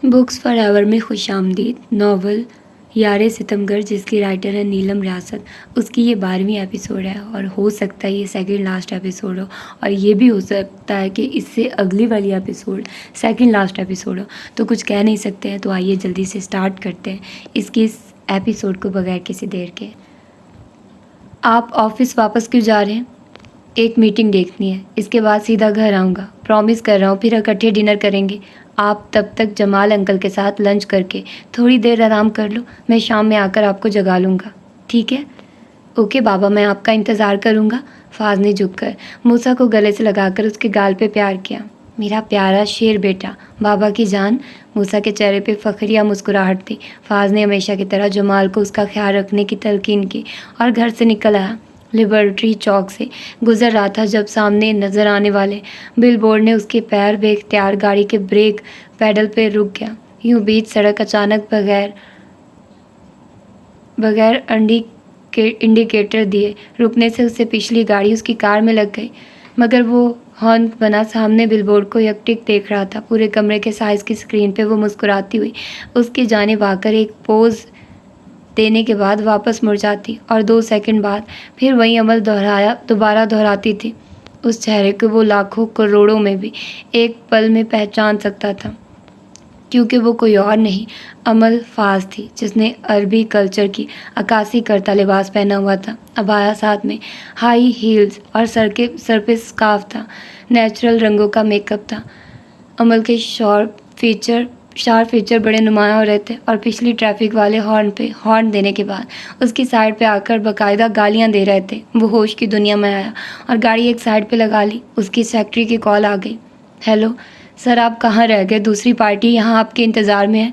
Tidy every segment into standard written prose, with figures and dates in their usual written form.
Books forever में खुशामदीद novel यारे सितमगर, जिसकी राइटर है नीलम रियासत। उसकी ये 12वीं एपिसोड है और हो सकता है ये सेकंड लास्ट एपिसोड हो, और ये भी हो सकता है कि इससे अगली वाली एपिसोड सेकंड लास्ट एपिसोड हो। तो कुछ कह नहीं सकते हैं, तो आइए जल्दी से स्टार्ट करते हैं इसके इस एपिसोड को बगैर किसी देर के। आप ऑफिस वापस क्यों जा रहे हैं? एक मीटिंग देखनी है, इसके बाद सीधा घर आऊँगा, प्रॉमिस कर रहा हूँ। फिर इकट्ठे डिनर करेंगे। आप तब तक जमाल अंकल के साथ लंच करके थोड़ी देर आराम कर लो। मैं शाम में आकर आपको जगा लूँगा, ठीक है? ओके बाबा, मैं आपका इंतज़ार करूँगा। फाज ने झुककर मूसा को गले से लगाकर उसके गाल पे प्यार किया। मेरा प्यारा शेर बेटा, बाबा की जान। मूसा के चेहरे पे फखरिया मुस्कुराहट थी। फाज ने हमेशा की तरह जमाल को उसका ख्याल रखने की तलकीन की और घर से निकल आया। लिबर्टी चौक से गुजर रहा था जब सामने नज़र आने वाले बिलबोर्ड ने उसके पैर बेख्तियार गाड़ी के ब्रेक पैडल पे रुक गया। यूं बीच सड़क अचानक बगैर बगैर इंडिकेटर दिए रुकने से उससे पिछली गाड़ी उसकी कार में लग गई। मगर वो हॉर्न बना सामने बिलबोर्ड को यकटिक देख रहा था। पूरे कमरे के साइज़ की स्क्रीन पे वो मुस्कुराती हुई उसकी जानिब आकर एक पोज देने के बाद वापस मुड़ जाती और 2 सेकंड बाद फिर वही अमल दोबारा दोहराती थी। उस चेहरे को वो लाखों करोड़ों में भी एक पल में पहचान सकता था, क्योंकि वो कोई और नहीं, अमल फाज थी, जिसने अरबी कल्चर की अक्कासी करता लिबास पहना हुआ था। अबाया साथ में हाई हील्स और सर पे स्कार्फ था। नेचुरल रंगों का मेकअप था। अमल के शार्प फीचर बड़े नुमायाँ हो रहे थे और पिछली ट्रैफिक वाले हॉर्न देने के बाद उसकी साइड पे आकर बाकायदा गालियाँ दे रहे थे। वो होश की दुनिया में आया और गाड़ी एक साइड पे लगा ली। उसकी सेक्रेटरी की कॉल आ गई। हेलो सर, आप कहाँ रह गए? दूसरी पार्टी यहाँ आपके इंतज़ार में है।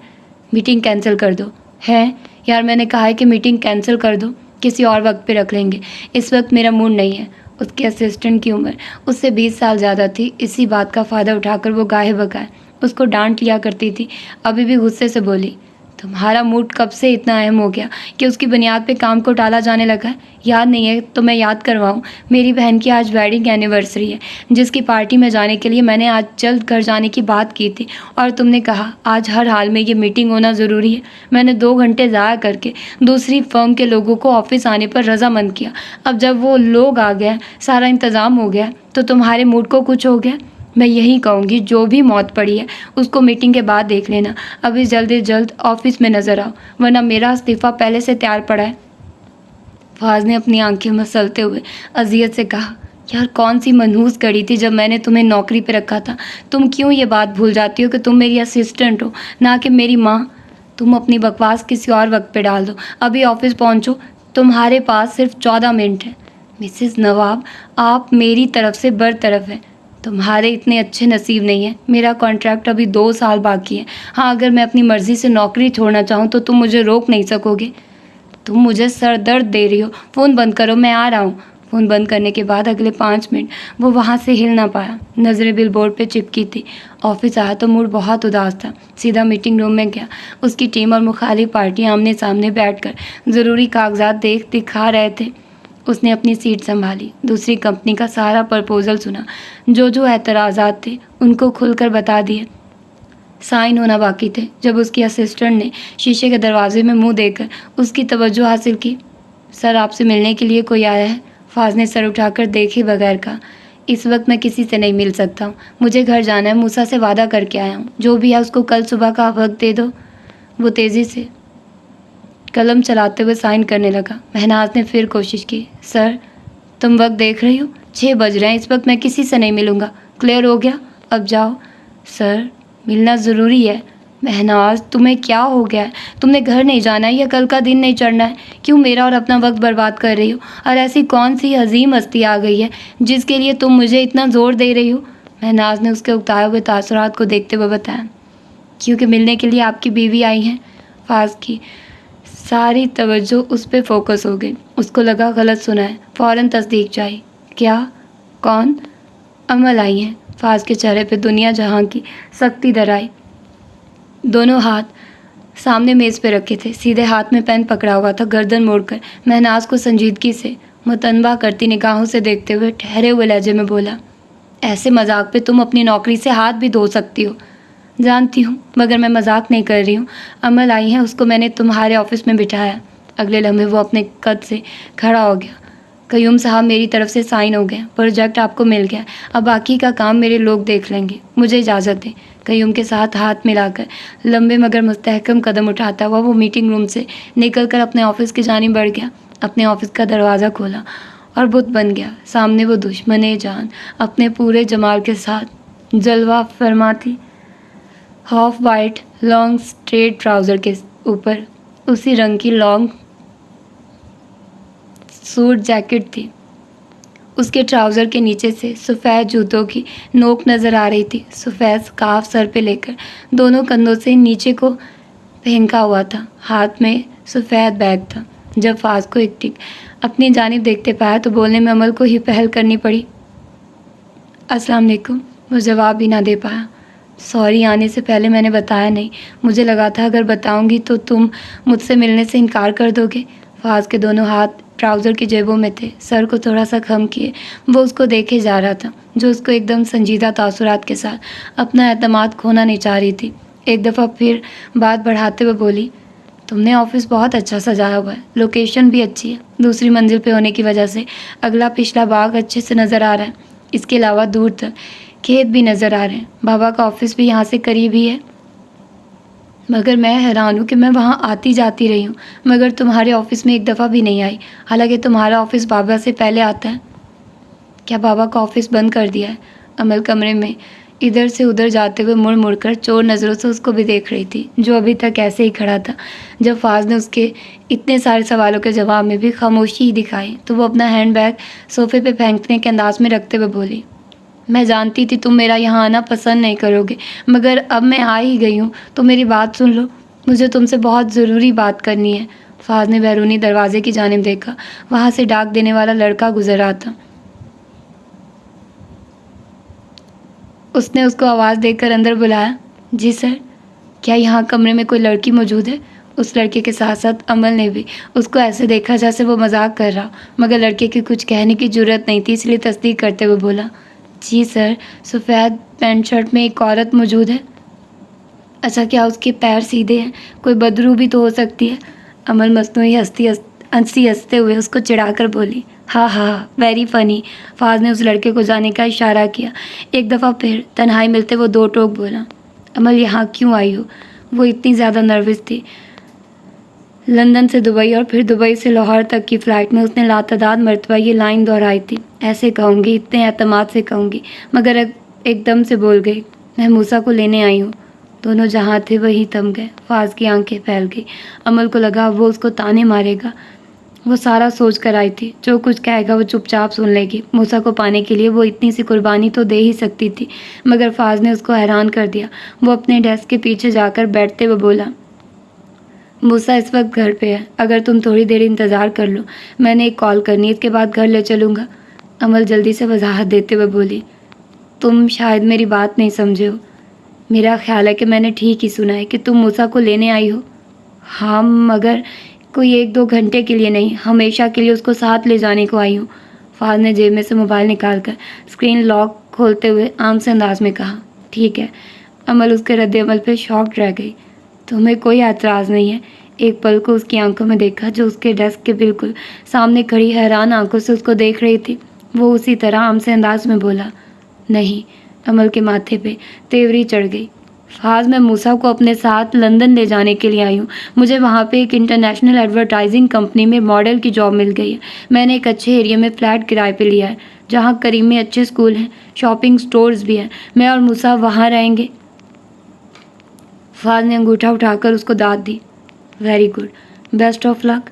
मीटिंग कैंसिल कर दो। है यार, मैंने कहा है कि मीटिंग कैंसिल कर दो, किसी और वक्त पे रख लेंगे। इस वक्त मेरा मूड नहीं है। उसके असिस्टेंट की उम्र उससे 20 साल ज़्यादा थी। इसी बात का फ़ायदा उठाकर वो गाहे बगाए उसको डांट लिया करती थी। अभी भी गुस्से से बोली, तुम्हारा मूड कब से इतना अहम हो गया कि उसकी बुनियाद पे काम को टाला जाने लगा है? याद नहीं है तो मैं याद करवाऊँ। मेरी बहन की आज वेडिंग एनिवर्सरी है, जिसकी पार्टी में जाने के लिए मैंने आज जल्द घर जाने की बात की थी और तुमने कहा आज हर हाल में ये मीटिंग होना ज़रूरी है। मैंने 2 घंटे ज़ाया करके दूसरी फर्म के लोगों को ऑफिस आने पर रजामंद किया। अब जब वो लोग आ गए, सारा इंतज़ाम हो गया, तो तुम्हारे मूड को कुछ हो गया। मैं यही कहूँगी, जो भी मौत पड़ी है उसको मीटिंग के बाद देख लेना। अभी जल्द से जल्द ऑफिस में नज़र आओ, वरना मेरा इस्तीफ़ा पहले से तैयार पड़ा है। फाज ने अपनी आंखें मसलते हुए अजियत से कहा, यार कौन सी मनहूस घड़ी थी जब मैंने तुम्हें नौकरी पे रखा था। तुम क्यों ये बात भूल जाती हो कि तुम मेरी असिस्टेंट हो, ना कि मेरी माँ। तुम अपनी बकवास किसी और वक्त पे डाल दो। अभी ऑफिस पहुँचो, तुम्हारे पास सिर्फ 14 मिनट है। मिसेस नवाब, आप मेरी तरफ से बरतरफ हैं। तुम्हारे इतने अच्छे नसीब नहीं है। मेरा कॉन्ट्रैक्ट अभी 2 साल बाकी है। हाँ, अगर मैं अपनी मर्ज़ी से नौकरी छोड़ना चाहूँ तो तुम मुझे रोक नहीं सकोगे। तुम मुझे सर दर्द दे रही हो। फ़ोन बंद करो, मैं आ रहा हूँ। फ़ोन बंद करने के बाद अगले 5 मिनट वो वहाँ से हिल ना पाया। नज़रें बिलबोर्ड पे चिपकी थी। ऑफिस आया तो मूड बहुत उदास था। सीधा मीटिंग रूम में गया। उसकी टीम और मुखालिफ पार्टियाँ आमने सामने बैठकर ज़रूरी कागजात दिखा रहे थे। उसने अपनी सीट संभाली, दूसरी कंपनी का सारा प्रपोजल सुना, जो एतराज़ात थे उनको खुलकर बता दिए। साइन होना बाकी थे जब उसकी असिस्टेंट ने शीशे के दरवाजे में मुंह देकर उसकी तवज्जो हासिल की। सर, आपसे मिलने के लिए कोई आया है? फाज ने सर उठाकर देखे बगैर कहा, इस वक्त मैं किसी से नहीं मिल सकता हूँ। मुझे घर जाना है। मूसा से वादा करके आया हूँ। जो भी है उसको कल सुबह का वक्त दे दो। वो तेज़ी से कलम चलाते हुए साइन करने लगा। महनाज ने फिर कोशिश की। सर, तुम वक्त देख रही हो? 6 बज रहे हैं। इस वक्त मैं किसी से नहीं मिलूँगा। क्लियर हो गया? अब जाओ। सर, मिलना ज़रूरी है। महनाज, तुम्हें क्या हो गया है? तुमने घर नहीं जाना है या कल का दिन नहीं चढ़ना है? क्यों मेरा और अपना वक्त बर्बाद कर रही हो? और ऐसी कौन सी अजीम हस्ती आ गई है जिसके लिए तुम मुझे इतना ज़ोर दे रही हो? महनाज ने उसके उकताए हुए तासुरात को देखते हुए बताया, क्योंकि मिलने के लिए आपकी बीवी आई हैं। फाज की सारी तवज्जो उस पर फोकस हो गई। उसको लगा गलत सुना है। फ़ौरन तस्दीक चाहिए। क्या? कौन? अमल आई हैं। फाज के चेहरे पे दुनिया जहां की सख्ती दर आई। दोनों हाथ सामने मेज़ पे रखे थे। सीधे हाथ में पेन पकड़ा हुआ था। गर्दन मोड़कर महनाज को संजीदगी से मुतनबा करती निगाहों से देखते हुए ठहरे हुए लहजे में बोला, ऐसे मजाक पे तुम अपनी नौकरी से हाथ भी धो सकती हो। जानती हूँ, मगर मैं मजाक नहीं कर रही हूँ। अमल आई है, उसको मैंने तुम्हारे ऑफिस में बिठाया। अगले लम्हे वो अपने कद से खड़ा हो गया। कयूम साहब, मेरी तरफ से साइन हो गया, प्रोजेक्ट आपको मिल गया, अब बाकी का काम मेरे लोग देख लेंगे, मुझे इजाज़त दें। कयूम के साथ हाथ मिलाकर लंबे मगर मुस्तहकम कदम उठाता हुआ वो मीटिंग रूम से निकलकर अपने ऑफिस की जानिब बढ़ गया। अपने ऑफिस का दरवाज़ा खोला और बुत बन गया। सामने वो दुश्मन जान अपने पूरे जमाल के साथ जलवा फरमाती, half white long straight trouser के ऊपर उसी रंग की लॉन्ग सूट जैकेट थी। उसके ट्राउज़र के नीचे से सफ़ेद जूतों की नोक नज़र आ रही थी। सफ़ेद स्कार्फ सर पे लेकर दोनों कंधों से नीचे को फेंका हुआ था। हाथ में सफ़ेद बैग था। जब फाज को एक टिक अपनी जानिब देखते पाया तो बोलने में अमल को ही पहल करनी पड़ी। अस्सलाम वालेकुम। वो जवाब भी ना दे पाया। सॉरी, आने से पहले मैंने बताया नहीं। मुझे लगा था अगर बताऊंगी तो तुम मुझसे मिलने से इनकार कर दोगे। फाज के दोनों हाथ ट्राउज़र की जेबों में थे। सर को थोड़ा सा खम किए वो उसको देखे जा रहा था, जो उसको एकदम संजीदा तासुरात के साथ अपना एतमाद खोना नहीं चाह रही थी। एक दफ़ा फिर बात बढ़ाते हुए बोली, तुमने ऑफिस बहुत अच्छा सजाया हुआ है, लोकेशन भी अच्छी है। दूसरी मंजिल पे होने की वजह से अगला पिछला बाग अच्छे से नज़र आ रहा है। इसके अलावा दूर तक खेत भी नज़र आ रहे हैं। बाबा का ऑफिस भी यहाँ से करीब ही है। मगर मैं हैरान हूँ कि मैं वहाँ आती जाती रही हूँ, मगर तुम्हारे ऑफिस में एक दफ़ा भी नहीं आई, हालांकि तुम्हारा ऑफिस बाबा से पहले आता है। क्या बाबा का ऑफिस बंद कर दिया है? अमल कमरे में इधर से उधर जाते हुए मुड़ मुड़कर चोर नज़रों से उसको भी देख रही थी, जो अभी तक ऐसे ही खड़ा था। जब फाज ने उसके इतने सारे सवालों के जवाब में भी खामोशी ही दिखाई तो वो अपना हैंडबैग सोफे पे फेंकने के अंदाज में रखते हुए बोली, मैं जानती थी तुम मेरा यहाँ आना पसंद नहीं करोगे, मगर अब मैं आ ही गई हूँ तो मेरी बात सुन लो, मुझे तुमसे बहुत ज़रूरी बात करनी है। फाज ने बैरूनी दरवाजे की जानिब देखा। वहाँ से डाक देने वाला लड़का गुजर रहा था। उसने उसको आवाज़ देकर अंदर बुलाया। जी सर। क्या यहाँ कमरे में कोई लड़की मौजूद है? उस लड़के के साथ साथ अमल ने भी उसको ऐसे देखा जैसे वो मजाक कर रहा, मगर लड़के की कुछ कहने की जरूरत नहीं थी, इसलिए तस्दीक करते हुए बोला, जी सर, सफ़ेद पैंट शर्ट में एक औरत मौजूद है। अच्छा, क्या उसके पैर सीधे हैं? कोई बदरू भी तो हो सकती है। अमल मसनूई हंसते हुए उसको चिढ़ाकर बोली, हाँ हाँ, वेरी फ़नी। फाज ने उस लड़के को जाने का इशारा किया। एक दफ़ा फिर तन्हाई मिलते वो दो टोक बोला, अमल यहाँ क्यों आई हो? वो इतनी ज़्यादा नर्वस थी। लंदन से दुबई और फिर दुबई से लाहौर तक की फ़्लाइट में उसने लातादाद मरतबा ये लाइन दोहराई थी, ऐसे कहूँगी, इतने एतमाद से कहूँगी, मगर एकदम से बोल गई, मैं मूसा को लेने आई हूँ। दोनों जहाँ थे वहीं थम गए। फाज की आंखें फैल गई। अमल को लगा वो उसको ताने मारेगा। वो सारा सोच कर आई थी, जो कुछ कहेगा वो चुपचाप सुन लेगी। मूसा को पाने के लिए वो इतनी सी कुर्बानी तो दे ही सकती थी, मगर फाज ने उसको हैरान कर दिया। वो अपने डेस्क के पीछे जाकर बैठते हुए बोला, मूसा इस वक्त घर पे है, अगर तुम थोड़ी देर इंतज़ार कर लो, मैंने एक कॉल करनी, इसके बाद घर ले चलूँगा। अमल जल्दी से वजाहत देते हुए बोली, तुम शायद मेरी बात नहीं समझे हो। मेरा ख्याल है कि मैंने ठीक ही सुना है कि तुम मूसा को लेने आई हो। हाँ, मगर कोई 1-2 घंटे के लिए नहीं, हमेशा के लिए उसको साथ ले जाने को आई हूँ। फाज ने जेब में से मोबाइल निकाल कर स्क्रीन लॉक खोलते हुए आम से अंदाज में कहा, ठीक है। अमल उसके रद्द-ए-अमल पे शॉक्ड रह गई। तुम्हें कोई एतराज़ नहीं है? एक पल को उसकी आंखों में देखा, जो उसके डेस्क के बिल्कुल सामने खड़ी हैरान आंखों से उसको देख रही थी। वो उसी तरह आम से अंदाज में बोला, नहीं। अमल के माथे पे तेवरी चढ़ गई। फाज, मैं मूसा को अपने साथ लंदन ले जाने के लिए आई हूँ। मुझे वहाँ पे एक इंटरनेशनल एडवर्टाइजिंग कंपनी में मॉडल की जॉब मिल गई है। मैंने एक अच्छे एरिया में फ़्लैट किराए पे लिया है, जहाँ करीब में अच्छे स्कूल हैं, शॉपिंग स्टोर्स भी हैं। मैं और मूसा वहाँ रहेंगे। फाज ने अंगूठा उठाकर उसको दाद दी। Very good, best of luck.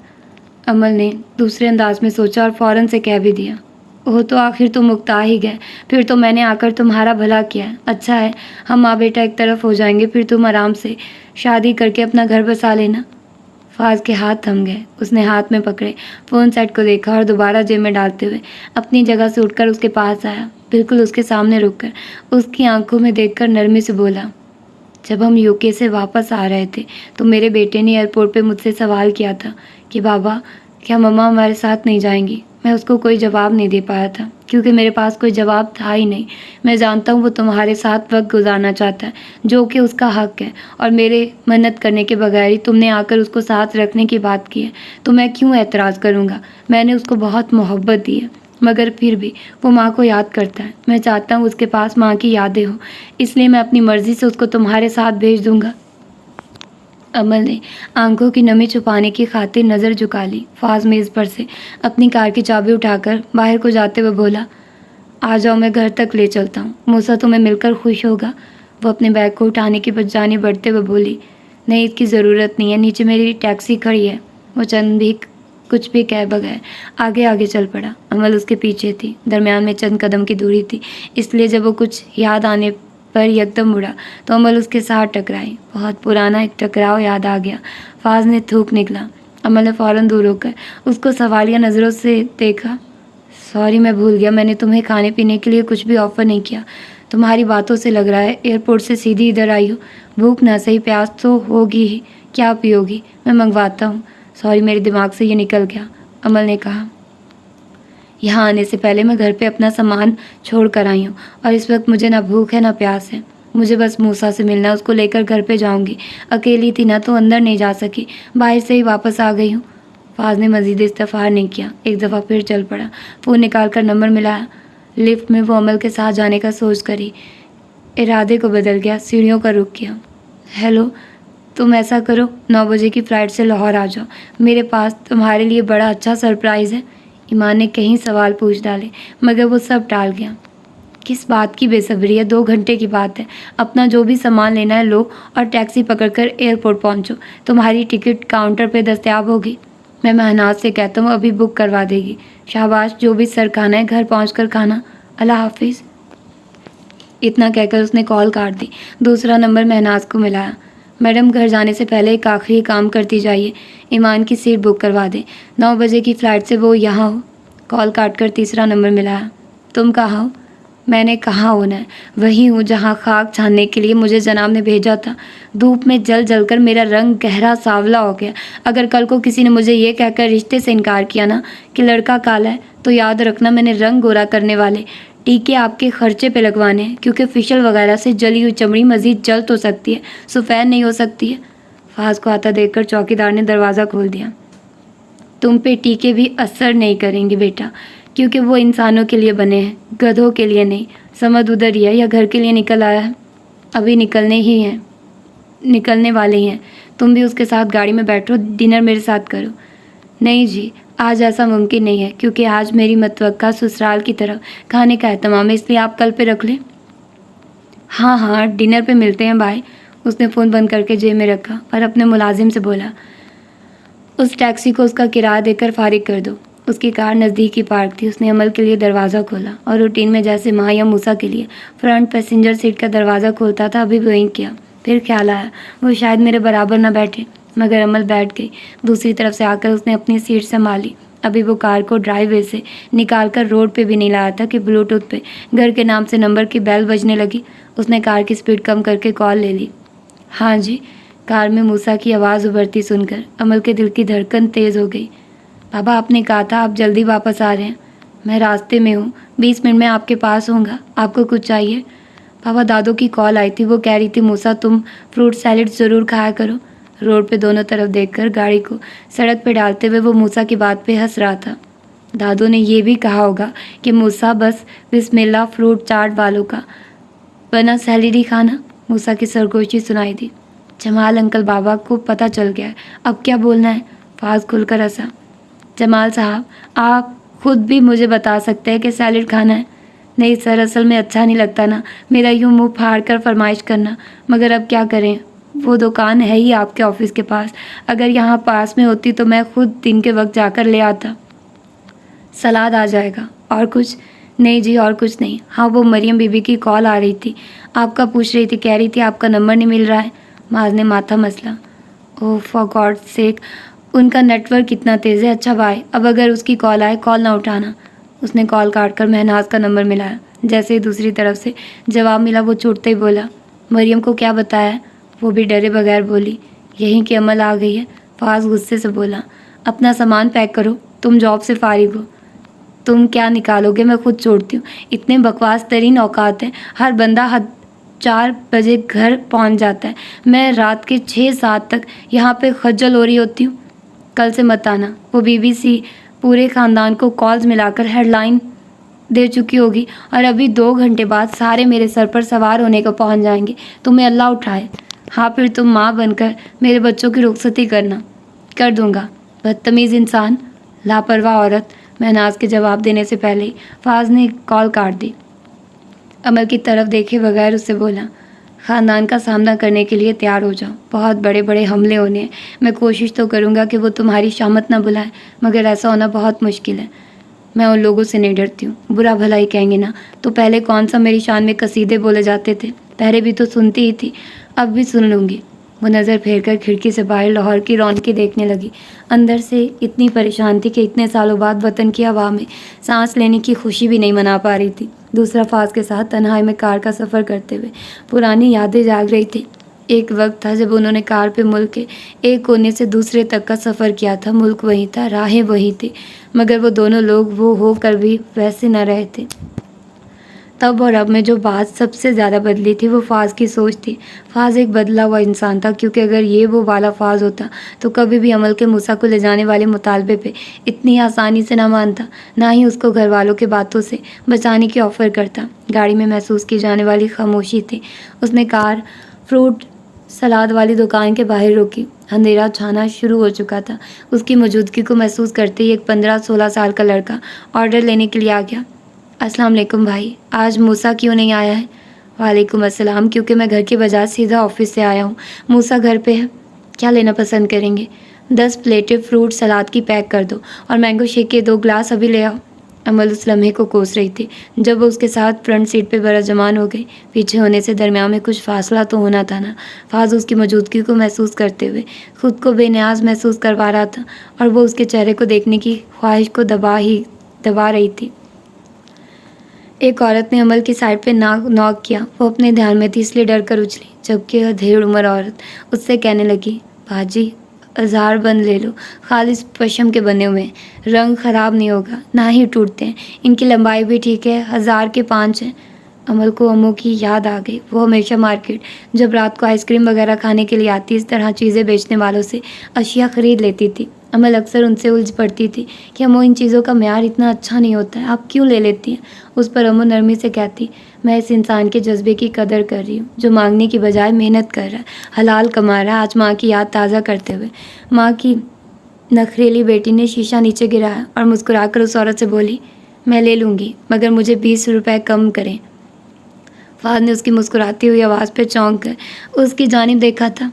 Amal ने दूसरे अंदाज में सोचा और फ़ौरन से कह भी दिया, ओह, तो आखिर तुम मुक्ता ही गए, फिर तो मैंने आकर तुम्हारा भला किया। अच्छा है, हम माँ बेटा एक तरफ हो जाएंगे, फिर तुम आराम से शादी करके अपना घर बसा लेना। फाज के हाथ थम गए। उसने हाथ में पकड़े फ़ोन सेट को देखा और दोबारा जेब में डालते हुए अपनी जगह से उठकर उसके पास आया। बिल्कुल उसके सामने रुककर उसकी आंखों में देखकर नरमी से बोला, जब हम यूके से वापस आ रहे थे तो मेरे बेटे ने एयरपोर्ट पे मुझसे सवाल किया था कि बाबा, क्या मम्मा हमारे साथ नहीं जाएंगी? मैं उसको कोई जवाब नहीं दे पाया था क्योंकि मेरे पास कोई जवाब था ही नहीं। मैं जानता हूँ वो तुम्हारे साथ वक्त गुजारना चाहता है, जो कि उसका हक है, और मेरे मन्नत करने के बगैर ही तुमने आकर उसको साथ रखने की बात की है, तो मैं क्यों एतराज़ करूँगा। मैंने उसको बहुत मोहब्बत दी है, मगर फिर भी वो माँ को याद करता है। मैं चाहता हूँ उसके पास माँ की यादें हों, इसलिए मैं अपनी मर्ज़ी से उसको तुम्हारे साथ भेज दूँगा। अमल ने आंखों की नमी छुपाने की खातिर नज़र झुका ली। फाज मेज़ पर से अपनी कार की चाबी उठाकर बाहर को जाते हुए बोला, आ जाओ, मैं घर तक ले चलता हूँ। मूसा तुम्हें मिलकर खुश होगा। वो अपने बैग को उठाने की बजाने बढ़ते हुए बोली, नहीं, इसकी ज़रूरत नहीं है, नीचे मेरी टैक्सी खड़ी है। वो चंद भी कुछ भी कह बगैर आगे आगे चल पड़ा। अमल उसके पीछे थी। दरमियान में चंद कदम की दूरी थी, इसलिए जब वो कुछ याद आने पर यकदम मुड़ा तो अमल उसके साथ टकराई। बहुत पुराना एक टकराव याद आ गया। फाज ने थूक निकला। अमल ने फ़ौरन दूर होकर उसको सवालिया नज़रों से देखा। सॉरी, मैं भूल गया, मैंने तुम्हें खाने पीने के लिए कुछ भी ऑफ़र नहीं किया। तुम्हारी बातों से लग रहा है एयरपोर्ट से सीधी इधर आई हो। भूख ना सही, प्यास तो होगी ही। क्या पियोगी? मैं मंगवाता हूँ। सॉरी, मेरे दिमाग से ये निकल गया, अमल ने कहा। यहाँ आने से पहले मैं घर पे अपना सामान छोड़ कर आई हूँ और इस वक्त मुझे ना भूख है ना प्यास है। मुझे बस मूसा से मिलना, उसको लेकर घर पे जाऊँगी। अकेली थी ना तो अंदर नहीं जा सकी, बाहर से ही वापस आ गई हूँ। फाज ने मज़ीद इस्तफ़ार नहीं किया। एक दफ़ा फिर चल पड़ा। फ़ोन निकाल कर नंबर मिलाया। लिफ्ट में वो अमल के साथ जाने का सोच करी इरादे को बदल गया। सीढ़ियों का रुख किया। हेलो, तुम ऐसा करो, 9 बजे की फ़्लाइट से लाहौर आ जाओ। मेरे पास तुम्हारे लिए बड़ा अच्छा सरप्राइज़ है। ईमान ने कई सवाल पूछ डाले, मगर वो सब टाल गया। किस बात की बेसब्री है? 2 घंटे की बात है। अपना जो भी सामान लेना है लो और टैक्सी पकड़कर एयरपोर्ट पहुंचो। तुम्हारी टिकट काउंटर पे दस्तयाब होगी। मैं महनाज से कहता हूँ अभी बुक करवा देगी। शाबाश, जो भी सर खाना है घर पहुंचकर खाना। अल्लाह हाफिज़। इतना कहकर उसने कॉल काट दी। दूसरा नंबर महनाज को मिलाया। मैडम, घर जाने से पहले एक आखिरी काम करती जाइए, ईमान की सीट बुक करवा दें। 9 बजे की फ़्लाइट से वो यहाँ हो। कॉल काटकर तीसरा नंबर मिलाया। तुम कहाँ हो? मैंने कहाँ होना है? वहीं हूँ जहाँ खाक छानने के लिए मुझे जनाब ने भेजा था। धूप में जल जल कर मेरा रंग गहरा सांवला हो गया। अगर कल को किसी ने मुझे ये कहकर रिश्ते से इनकार किया ना कि लड़का काला है, तो याद रखना मैंने रंग गोरा करने वाले टीके आपके खर्चे पे लगवाने हैं, क्योंकि फिशल वगैरह से जली हुई चमड़ी मज़ीद जल तो सकती है, सफ़ेद नहीं हो सकती है। फाज को आता देखकर चौकीदार ने दरवाज़ा खोल दिया। तुम पे टीके भी असर नहीं करेंगे बेटा, क्योंकि वो इंसानों के लिए बने हैं, गधों के लिए नहीं। समझ उधर ही है या घर के लिए निकल आया है? अभी निकलने वाले ही हैं। तुम भी उसके साथ गाड़ी में बैठो, डिनर मेरे साथ करो। नहीं जी, आज ऐसा मुमकिन नहीं है, क्योंकि आज मेरी मतवक्का ससुराल की तरफ खाने का एहतमाम है, इसलिए आप कल पे रख लें। हाँ हाँ, डिनर पे मिलते हैं, बाय। उसने फ़ोन बंद करके जेब में रखा और अपने मुलाजिम से बोला, उस टैक्सी को उसका किराया देकर फारिग कर दो। उसकी कार नज़दीक ही पार्क थी। उसने अमल के लिए दरवाज़ा खोला और रूटीन में जैसे माँ या मूसा के लिए फ्रंट पैसेंजर सीट का दरवाज़ा खोलता था, अभी भी वहीं किया। फिर ख्याल आया वो शायद मेरे बराबर ना बैठे, मगर अमल बैठ गई। दूसरी तरफ से आकर उसने अपनी सीट संभाली। अभी वो कार को ड्राइववे से निकाल कर रोड पे भी नहीं लाया था कि ब्लूटूथ पे घर के नाम से नंबर की बेल बजने लगी। उसने कार की स्पीड कम करके कॉल ले ली। हाँ जी। कार में मूसा की आवाज़ उभरती सुनकर अमल के दिल की धड़कन तेज़ हो गई। पापा, आपने कहा था आप जल्दी वापस आ रहे हैं। मैं रास्ते में हूँ, 20 मिनट में आपके पास होऊंगा। आपको कुछ चाहिए? पापा, दादू की कॉल आई थी, वो कह रही थी मूसा तुम फ्रूट सैलेड ज़रूर खाया करो। रोड पे दोनों तरफ देखकर गाड़ी को सड़क पे डालते हुए वो मूसा की बात पे हंस रहा था। दादू ने ये भी कहा होगा कि मूसा बस बिस्मिल्लाह फ्रूट चाट वालों का बना सैलेड ही खाना। मूसा की सरगोशी सुनाई दी। जमाल अंकल बाबा को पता चल गया है, अब क्या बोलना है? फाज खुलकर हंसा। जमाल साहब, आप खुद भी मुझे बता सकते हैं कि सैलेड खाना है। नहीं सर, असल में अच्छा नहीं लगता ना मेरा यूँ मुंह फाड़ कर फरमाइश करना, मगर अब क्या करें, वो दुकान है ही आपके ऑफिस के पास। अगर यहाँ पास में होती तो मैं खुद दिन के वक्त जाकर ले आता। सलाद आ जाएगा। और कुछ? नहीं जी, और कुछ नहीं। हाँ, वो मरियम बीबी की कॉल आ रही थी, आपका पूछ रही थी, कह रही थी आपका नंबर नहीं मिल रहा है। माज ने माथा मसला। ओह फॉर गॉड सेक, उनका नेटवर्क कितना तेज़ है। अच्छा भाई, अब अगर उसकी कॉल आए, कॉल ना उठाना। उसने कॉल काटकर महनाज का नंबर मिलाया। जैसे ही दूसरी तरफ से जवाब मिला, वो छूटते ही बोला, मरियम को क्या बताया? वो भी डरे बगैर बोली, यहीं की अमल आ गई है। फाज गुस्से से बोला, अपना सामान पैक करो, तुम जॉब से फारिग हो। तुम क्या निकालोगे, मैं खुद छोड़ती हूँ। इतने बकवास तरीन औकात हैं, हर बंदा 4 बजे घर पहुँच जाता है, मैं रात के 6-7 तक यहाँ पे खज्जल हो रही होती हूँ। कल से मत आना। वो BBC पूरे ख़ानदान को कॉल्स मिलाकर हेडलाइन दे चुकी होगी और अभी 2 घंटे बाद सारे मेरे सर पर सवार होने को पहुंच जाएंगे। तुम्हें अल्लाह उठाए। हाँ, फिर तुम माँ बनकर मेरे बच्चों की रुखसती करना। कर दूंगा। बदतमीज़ इंसान, लापरवाह औरत। महनाज के जवाब देने से पहले ही फाज ने कॉल काट दी। अमल की तरफ देखे बगैर उससे बोला, ख़ानदान का सामना करने के लिए तैयार हो जाओ। बहुत बड़े बड़े हमले होने हैं। मैं कोशिश तो करूँगा कि वो तुम्हारी शामत ना बुलाए, मगर ऐसा होना बहुत मुश्किल है। मैं उन लोगों से नहीं डरती हूँ, बुरा भला ही कहेंगे ना। तो पहले कौन सा मेरी शान में कसीदे बोले जाते थे, पहले भी तो सुनती ही थी, अब भी सुन लूँगी। वो नज़र फेर कर खिड़की से बाहर लाहौर की रौनकी देखने लगी। अंदर से इतनी परेशान थी कि इतने सालों बाद वतन की हवा में सांस लेने की खुशी भी नहीं मना पा रही थी। दूसरा फाज के साथ तन्हाई में कार का सफ़र करते हुए पुरानी यादें जाग रही थी। एक वक्त था जब उन्होंने कार पे मुल्क के एक कोने से दूसरे तक का सफ़र किया था। मुल्क वही था, राहें वही थी, मगर वो दोनों लोग वो होकर भी वैसे न रहे थे। तब और अब में जो बात सबसे ज़्यादा बदली थी वो फाज की सोच थी। फाज एक बदला हुआ इंसान था, क्योंकि अगर ये वो वाला फाज होता तो कभी भी अमल के मूसा को ले जाने वाले मुतालबे पे इतनी आसानी से ना मानता, ना ही उसको घर वालों के बातों से बचाने की ऑफ़र करता। गाड़ी में महसूस की जाने वाली खामोशी थी। उसने कार फ्रूट सलाद वाली दुकान के बाहर रोकी। अंधेरा छाना शुरू हो चुका था। उसकी मौजूदगी को महसूस करते ही एक 15-16 साल का लड़का ऑर्डर लेने के लिए आ गया। अस्सलाम वालेकुम भाई, आज मूसा क्यों नहीं आया है? वालेकुम अस्सलाम, क्योंकि मैं घर के बजाय सीधा ऑफिस से आया हूँ। मूसा घर पे है। क्या लेना पसंद करेंगे? 10 प्लेटें फ्रूट सलाद की पैक कर दो और मैंगो शेक के 2 गिलास अभी ले आओ। अमल उस लम्हे को कोस रही थी जब वो उसके साथ फ्रंट सीट पे बराजमान हो गई। पीछे होने से दरमियान में कुछ फासला तो होना था ना। फाज उसकी मौजूदगी को महसूस करते हुए खुद को बेनियाज महसूस करवा रहा था और वो उसके चेहरे को देखने की ख्वाहिश को दबा रही थी। एक औरत ने अमल की साइड पे नॉक किया। वो अपने ध्यान में थी, इसलिए डर कर उछली, जबकि अधेड़ उम्र औरत उससे कहने लगी, भाजी अज़ार बंद ले लो, खालिस पशम के बने हुए हैं, रंग ख़राब नहीं होगा, ना ही टूटते हैं, इनकी लंबाई भी ठीक है, 1000 के 5 हैं। अमल को अम्मू की याद आ गई। वो हमेशा मार्केट जब रात को आइसक्रीम वगैरह खाने के लिए आती, इस तरह चीज़ें बेचने वालों से अशिया ख़रीद लेती थी। अमल अक्सर उनसे उलझ पड़ती थी कि अम्मू इन चीज़ों का म्यार इतना अच्छा नहीं होता है, आप क्यों ले लेती हैं? उस पर अम्मू नरमी से कहती, मैं इस इंसान के जज्बे की कदर कर रही हूँ जो मांगने की बजाय मेहनत कर रहा है, हलाल कमा रहा है। आज माँ की याद ताज़ा करते हुए माँ की नखरेली बेटी ने शीशा नीचे गिराया और मुस्कुराकर उस औरत से बोली, मैं ले लूँगी, मगर मुझे 20 रुपये कम करें। फाद ने उसकी मुस्कुराती हुई आवाज़ पर चौंक कर उसकी जानिब देखा था।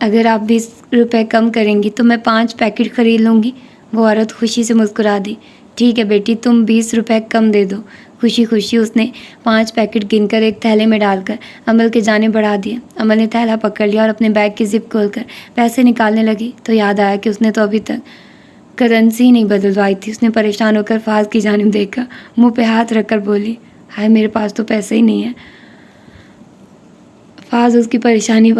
अगर आप 20 रुपये कम करेंगी तो मैं 5 पैकेट ख़रीद लूँगी। वो औरत खुशी से मुस्कुरा दी। ठीक है बेटी, तुम 20 रुपये कम दे दो। खुशी खुशी उसने 5 पैकेट गिनकर एक थैले में डालकर अमल के जाने बढ़ा दिए। अमल ने थैला पकड़ लिया और अपने बैग की जिप खोलकर पैसे निकालने लगी तो याद आया कि उसने तो अभी तक करेंसी ही नहीं बदलवाई थी। उसने परेशान होकर फाज की जानिब देखा, मुँह पे हाथ रखकर बोली, हाय मेरे पास तो पैसे ही नहीं है। फाज उसकी परेशानी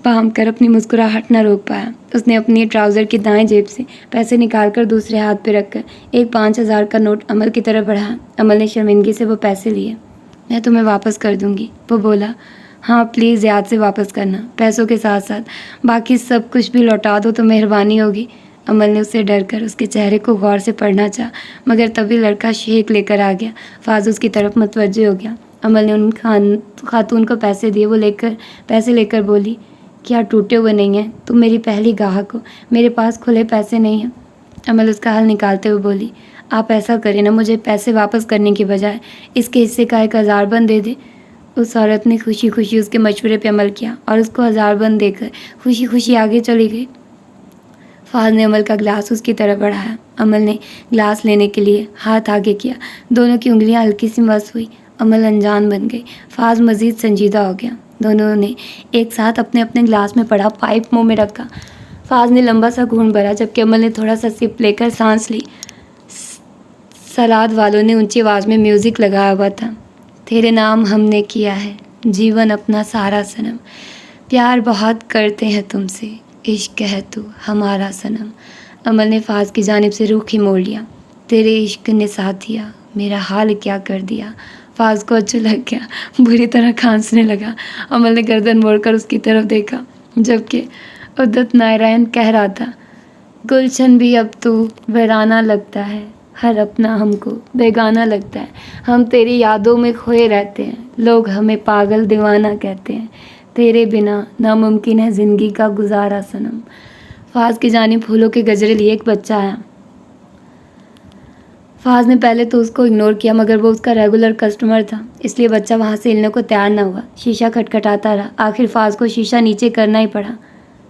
पाम कर अपनी मुस्कुराहट न रोक पाया। उसने अपनी ट्राउज़र की दाएं जेब से पैसे निकालकर दूसरे हाथ पे रखकर एक 5000 का नोट अमल की तरफ बढ़ाया। अमल ने शर्मिंदगी से वो पैसे लिए। मैं तुम्हें वापस कर दूंगी, वो बोला। हाँ प्लीज़ याद से वापस करना, पैसों के साथ साथ बाकी सब कुछ भी लौटा दो तो मेहरबानी होगी। अमल ने उससे डर कर उसके चेहरे को गौर से पढ़ना चाहा, मगर तभी लड़का शेक लेकर आ गया। फाज उसकी तरफ मुतवज्जे हो गया। अमल ने उन खातून को पैसे दिए। वो पैसे लेकर बोली, क्या टूटे हुए नहीं हैं? तुम मेरी पहली गाहक हो, मेरे पास खुले पैसे नहीं हैं। अमल उसका हल निकालते हुए बोली, आप ऐसा करें ना, मुझे पैसे वापस करने की बजाय इसके हिस्से का 1000 बंद दे दे। उस औरत ने खुशी खुशी उसके मशवरे पे अमल किया और उसको 1000 बंद देकर खुशी खुशी आगे चली गई। फाज ने अमल का गिलास उसकी तरफ बढ़ाया। अमल ने गिलास लेने के लिए हाथ आगे किया। दोनों की उंगलियां हल्की सी मस हुई। अमल अनजान बन गई। फाज मज़ीद संजीदा हो गया। दोनों ने एक साथ अपने अपने गिलास में पड़ा पाइप मुंह में रखा। फाज ने लंबा सा घूंट भरा, जबकि अमल ने थोड़ा सा सिप लेकर सांस ली। सलाद वालों ने ऊंची आवाज़ में म्यूज़िक लगाया हुआ था। तेरे नाम हमने किया है जीवन अपना सारा सनम, प्यार बहुत करते हैं तुमसे, इश्क है तू हमारा सनम। अमल ने फाज की जानिब से रुख ही मोड़ लिया। तेरे इश्क ने साथिया मेरा हाल क्या कर दिया। फाज को अच्छा लग गया, बुरी तरह खांसने लगा। अमल ने गर्दन मोड़कर उसकी तरफ देखा, जबकि उदित नारायण कह रहा था, गुलशन भी अब तू वीराना लगता है, हर अपना हमको बेगाना लगता है। हम तेरी यादों में खोए रहते हैं, लोग हमें पागल दीवाना कहते हैं। तेरे बिना नामुमकिन है ज़िंदगी का गुजारा सनम। फाज की जानिब फूलों के गजरे लिए एक बच्चा आया। फाज ने पहले तो उसको इग्नोर किया, मगर वो उसका रेगुलर कस्टमर था, इसलिए बच्चा वहाँ से हिलने को तैयार ना हुआ। शीशा खटखटाता रहा। आखिर फाज को शीशा नीचे करना ही पड़ा।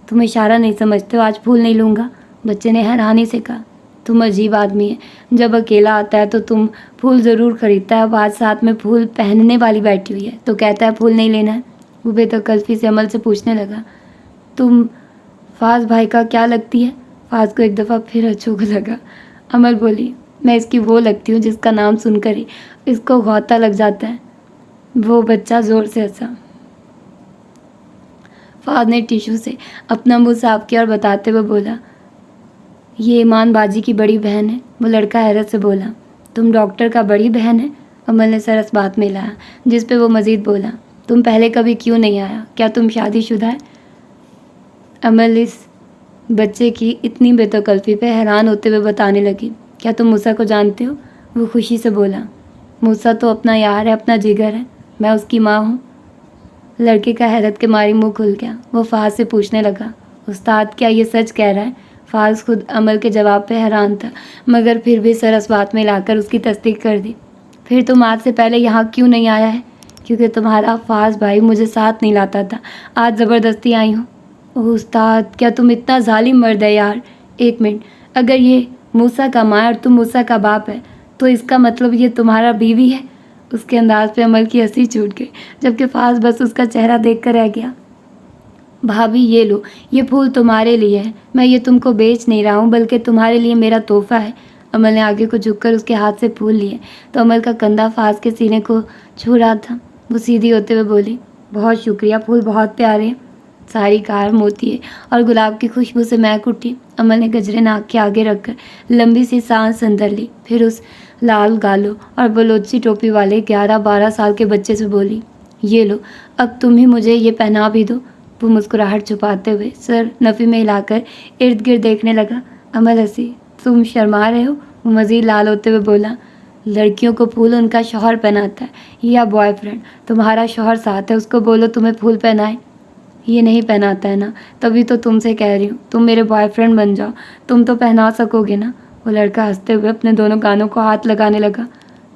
तुम इशारा नहीं समझते हो, आज फूल नहीं लूँगा, बच्चे ने हैरानी से कहा। तुम अजीब आदमी है, जब अकेला आता है तो तुम फूल ज़रूर खरीदता है, अब आज साथ में फूल पहनने वाली बैठी हुई है तो कहता है फूल नहीं लेना है। वो बेतकल्फ़ी से अमल से पूछने लगा, तुम फाज भाई का क्या लगती है? फाज को एक दफ़ा फिर अचूक लगा। अमल बोली, मैं इसकी वो लगती हूँ जिसका नाम सुनकर ही इसको गौता लग जाता है। वो बच्चा ज़ोर से हंसा। फाज ने टिश्यू से अपना मुंह साफ किया और बताते हुए बोला, ये ईमान बाजी की बड़ी बहन है। वो लड़का हैरत से बोला, तुम डॉक्टर का बड़ी बहन है? अमल ने सर इस बात में लाया, जिस पे वो मज़ीद बोला, तुम पहले कभी क्यों नहीं आया? क्या तुम शादीशुदा है? अमल इस बच्चे की इतनी बेतकल्फ़ी पे हैरान होते हुए बताने लगी, क्या तुम मूसा को जानते हो? वो खुशी से बोला, मूसा तो अपना यार है, अपना जिगर है, मैं उसकी माँ हूँ। लड़के का हैरत के मारी मुंह खुल गया। वो फाज से पूछने लगा, उस्ताद क्या ये सच कह रहा है? फाज खुद अमल के जवाब पे हैरान था, मगर फिर भी सर इस बात में लाकर उसकी तस्दीक कर दी। फिर तुम आज से पहले यहाँ क्यों नहीं आया है? क्योंकि तुम्हारा फाज भाई मुझे साथ नहीं लाता था, आज ज़बरदस्ती आई हूँ। उस्ताद क्या तुम इतना जालिम मर्द है यार? एक मिनट, अगर ये मूसा का माँ और तुम मूसा का बाप है तो इसका मतलब ये तुम्हारा बीवी है? उसके अंदाज पे अमल की हंसी छूट गई, जबकि फाज बस उसका चेहरा देख कर रह गया। भाभी ये लो, ये फूल तुम्हारे लिए है, मैं ये तुमको बेच नहीं रहा हूँ, बल्कि तुम्हारे लिए मेरा तोहफा है। अमल ने आगे को झुककर उसके हाथ से फूल लिए तो अमल का कंधा फाज के सीने को छू रहा था। वो सीधी होते हुए बोली, बहुत शुक्रिया, फूल बहुत प्यारे हैं। सारी कार मोती और गुलाब की खुशबू से महक उठी। अमल ने गजरे नाक के आगे रखकर लंबी सी सांस अंदर ली, फिर उस लाल गालों और बलोची टोपी वाले 11-12 साल के बच्चे से बोली, ये लो, अब तुम ही मुझे ये पहना भी दो। वो मुस्कुराहट छुपाते हुए सर नफ़ी में हिलाकर इर्द गिर्द देखने लगा। अमल हंसी, तुम शर्मा रहे हो? वो मज़ीद लाल होते हुए बोला, लड़कियों को फूल उनका शौहर पहनाता है या बॉयफ्रेंड, तुम्हारा शौहर साथ है, उसको बोलो तुम्हें फूल पहनाए। ये नहीं पहनाता है ना, तभी तो तुमसे कह रही हूँ, तुम मेरे बॉयफ्रेंड बन जाओ, तुम तो पहना सकोगे ना। वो लड़का हंसते हुए अपने दोनों कानों को हाथ लगाने लगा।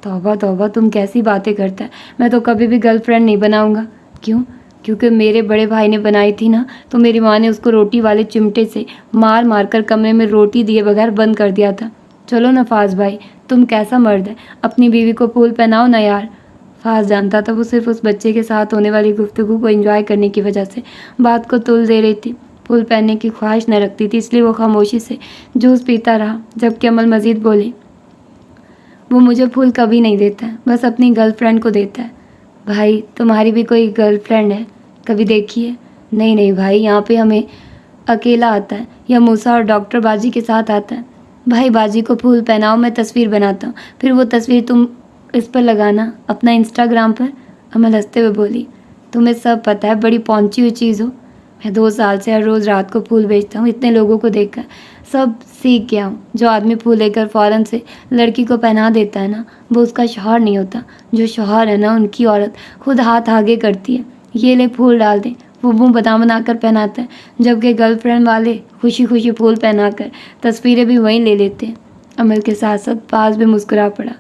तौबा तौबा, तुम कैसी बातें करता है, मैं तो कभी भी गर्लफ्रेंड नहीं बनाऊंगा। क्यों? क्योंकि मेरे बड़े भाई ने बनाई थी ना, तो मेरी माँ ने उसको रोटी वाले चिमटे से मार मार कर कमरे में रोटी दिए बगैर बंद कर दिया था। चलो ना फाज भाई, तुम कैसा मर्द है, अपनी बीवी को फूल पहनाओ ना यार। फाज जानता था वो सिर्फ उस बच्चे के साथ होने वाली गुफ्तगू को एंजॉय करने की वजह से बात को तुल दे रही थी, फूल पहनने की ख्वाहिश न रखती थी, इसलिए वो खामोशी से जूस पीता रहा। जबकि अमल मजीद बोली, वो मुझे फूल कभी नहीं देता है, बस अपनी गर्लफ्रेंड को देता है। भाई तुम्हारी भी कोई गर्लफ्रेंड है, कभी देखी है? नहीं नहीं भाई, यहाँ पे हमें अकेला आता है या मूसा और डॉक्टर बाजी के साथ आता है। भाई बाजी को फूल पहनाओ, मैं तस्वीर बनाता हूँ, फिर वो तस्वीर तुम इस पर लगाना अपना इंस्टाग्राम पर। अमल हंसते हुए बोली, तुम्हें सब पता है, बड़ी पहुंची हुई चीज़ हो। मैं 2 साल से हर रोज़ रात को फूल बेचता हूँ, इतने लोगों को देखकर सब सीख गया हूँ। जो आदमी फूल लेकर फ़ौरन से लड़की को पहना देता है ना, वो उसका शौहर नहीं होता। जो शौहर है ना, उनकी औरत खुद हाथ आगे करती है, ये ले फूल डाल दे, वो मुँह बना कर पहनाता है, जबकि गर्लफ्रेंड वाले खुशी खुशी फूल पहना कर तस्वीरें भी वहीं ले लेते हैं। अमल के साथ साथ फाज भी मुस्कुरा पड़ा।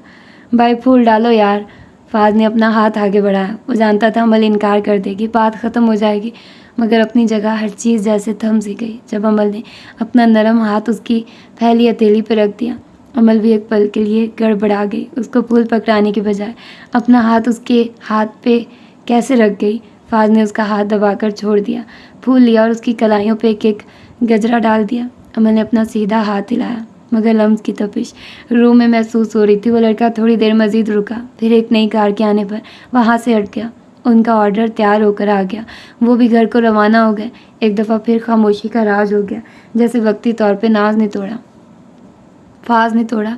भाई फूल डालो यार। फाज ने अपना हाथ आगे बढ़ाया। वो जानता था अमल इनकार कर देगी, बात ख़त्म हो जाएगी, मगर अपनी जगह हर चीज़ जैसे थम सी गई जब अमल ने अपना नरम हाथ उसकी फैली हथेली पर रख दिया। अमल भी एक पल के लिए गड़बड़ा गई। उसको फूल पकड़ाने के बजाय अपना हाथ उसके हाथ पे कैसे रख गई। फाज ने उसका हाथ दबाकर छोड़ दिया, फूल लिया और उसकी कलाइयों पे एक एक गजरा डाल दिया। अमल ने अपना सीधा हाथ हिलाया, मगर लम्स की तपिश रूम में महसूस हो रही थी। वो लड़का थोड़ी देर मज़ीद रुका, फिर एक नई कार के आने पर वहाँ से हट गया। उनका ऑर्डर तैयार होकर आ गया, वो भी घर को रवाना हो गए। एक दफ़ा फिर खामोशी का राज हो गया, जैसे वक्ती तौर पे नाज ने तोड़ा, फाज ने तोड़ा।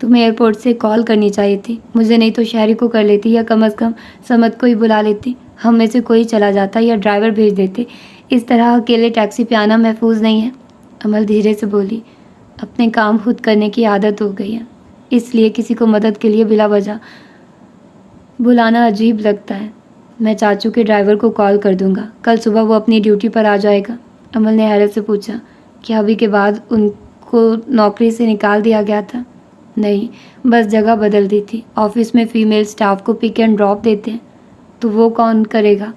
तुम्हें एयरपोर्ट से कॉल करनी चाहिए थी, मुझे नहीं तो शहरी को कर लेती या कम से कम समद को ही बुला लेती। हम में से कोई चला जाता या ड्राइवर भेज देते। इस तरह अकेले टैक्सी पे आना महफूज नहीं है। अमल धीरे से बोली, अपने काम खुद करने की आदत हो गई है, इसलिए किसी को मदद के लिए बिला वजह बुलाना अजीब लगता है। मैं चाचू के ड्राइवर को कॉल कर दूंगा, कल सुबह वो अपनी ड्यूटी पर आ जाएगा। अमल ने हैरत से पूछा, क्या अभी के बाद उनको नौकरी से निकाल दिया गया था? नहीं, बस जगह बदल दी थी। ऑफिस में फीमेल स्टाफ को पिक एंड ड्रॉप देते हैं, तो वो कौन करेगा?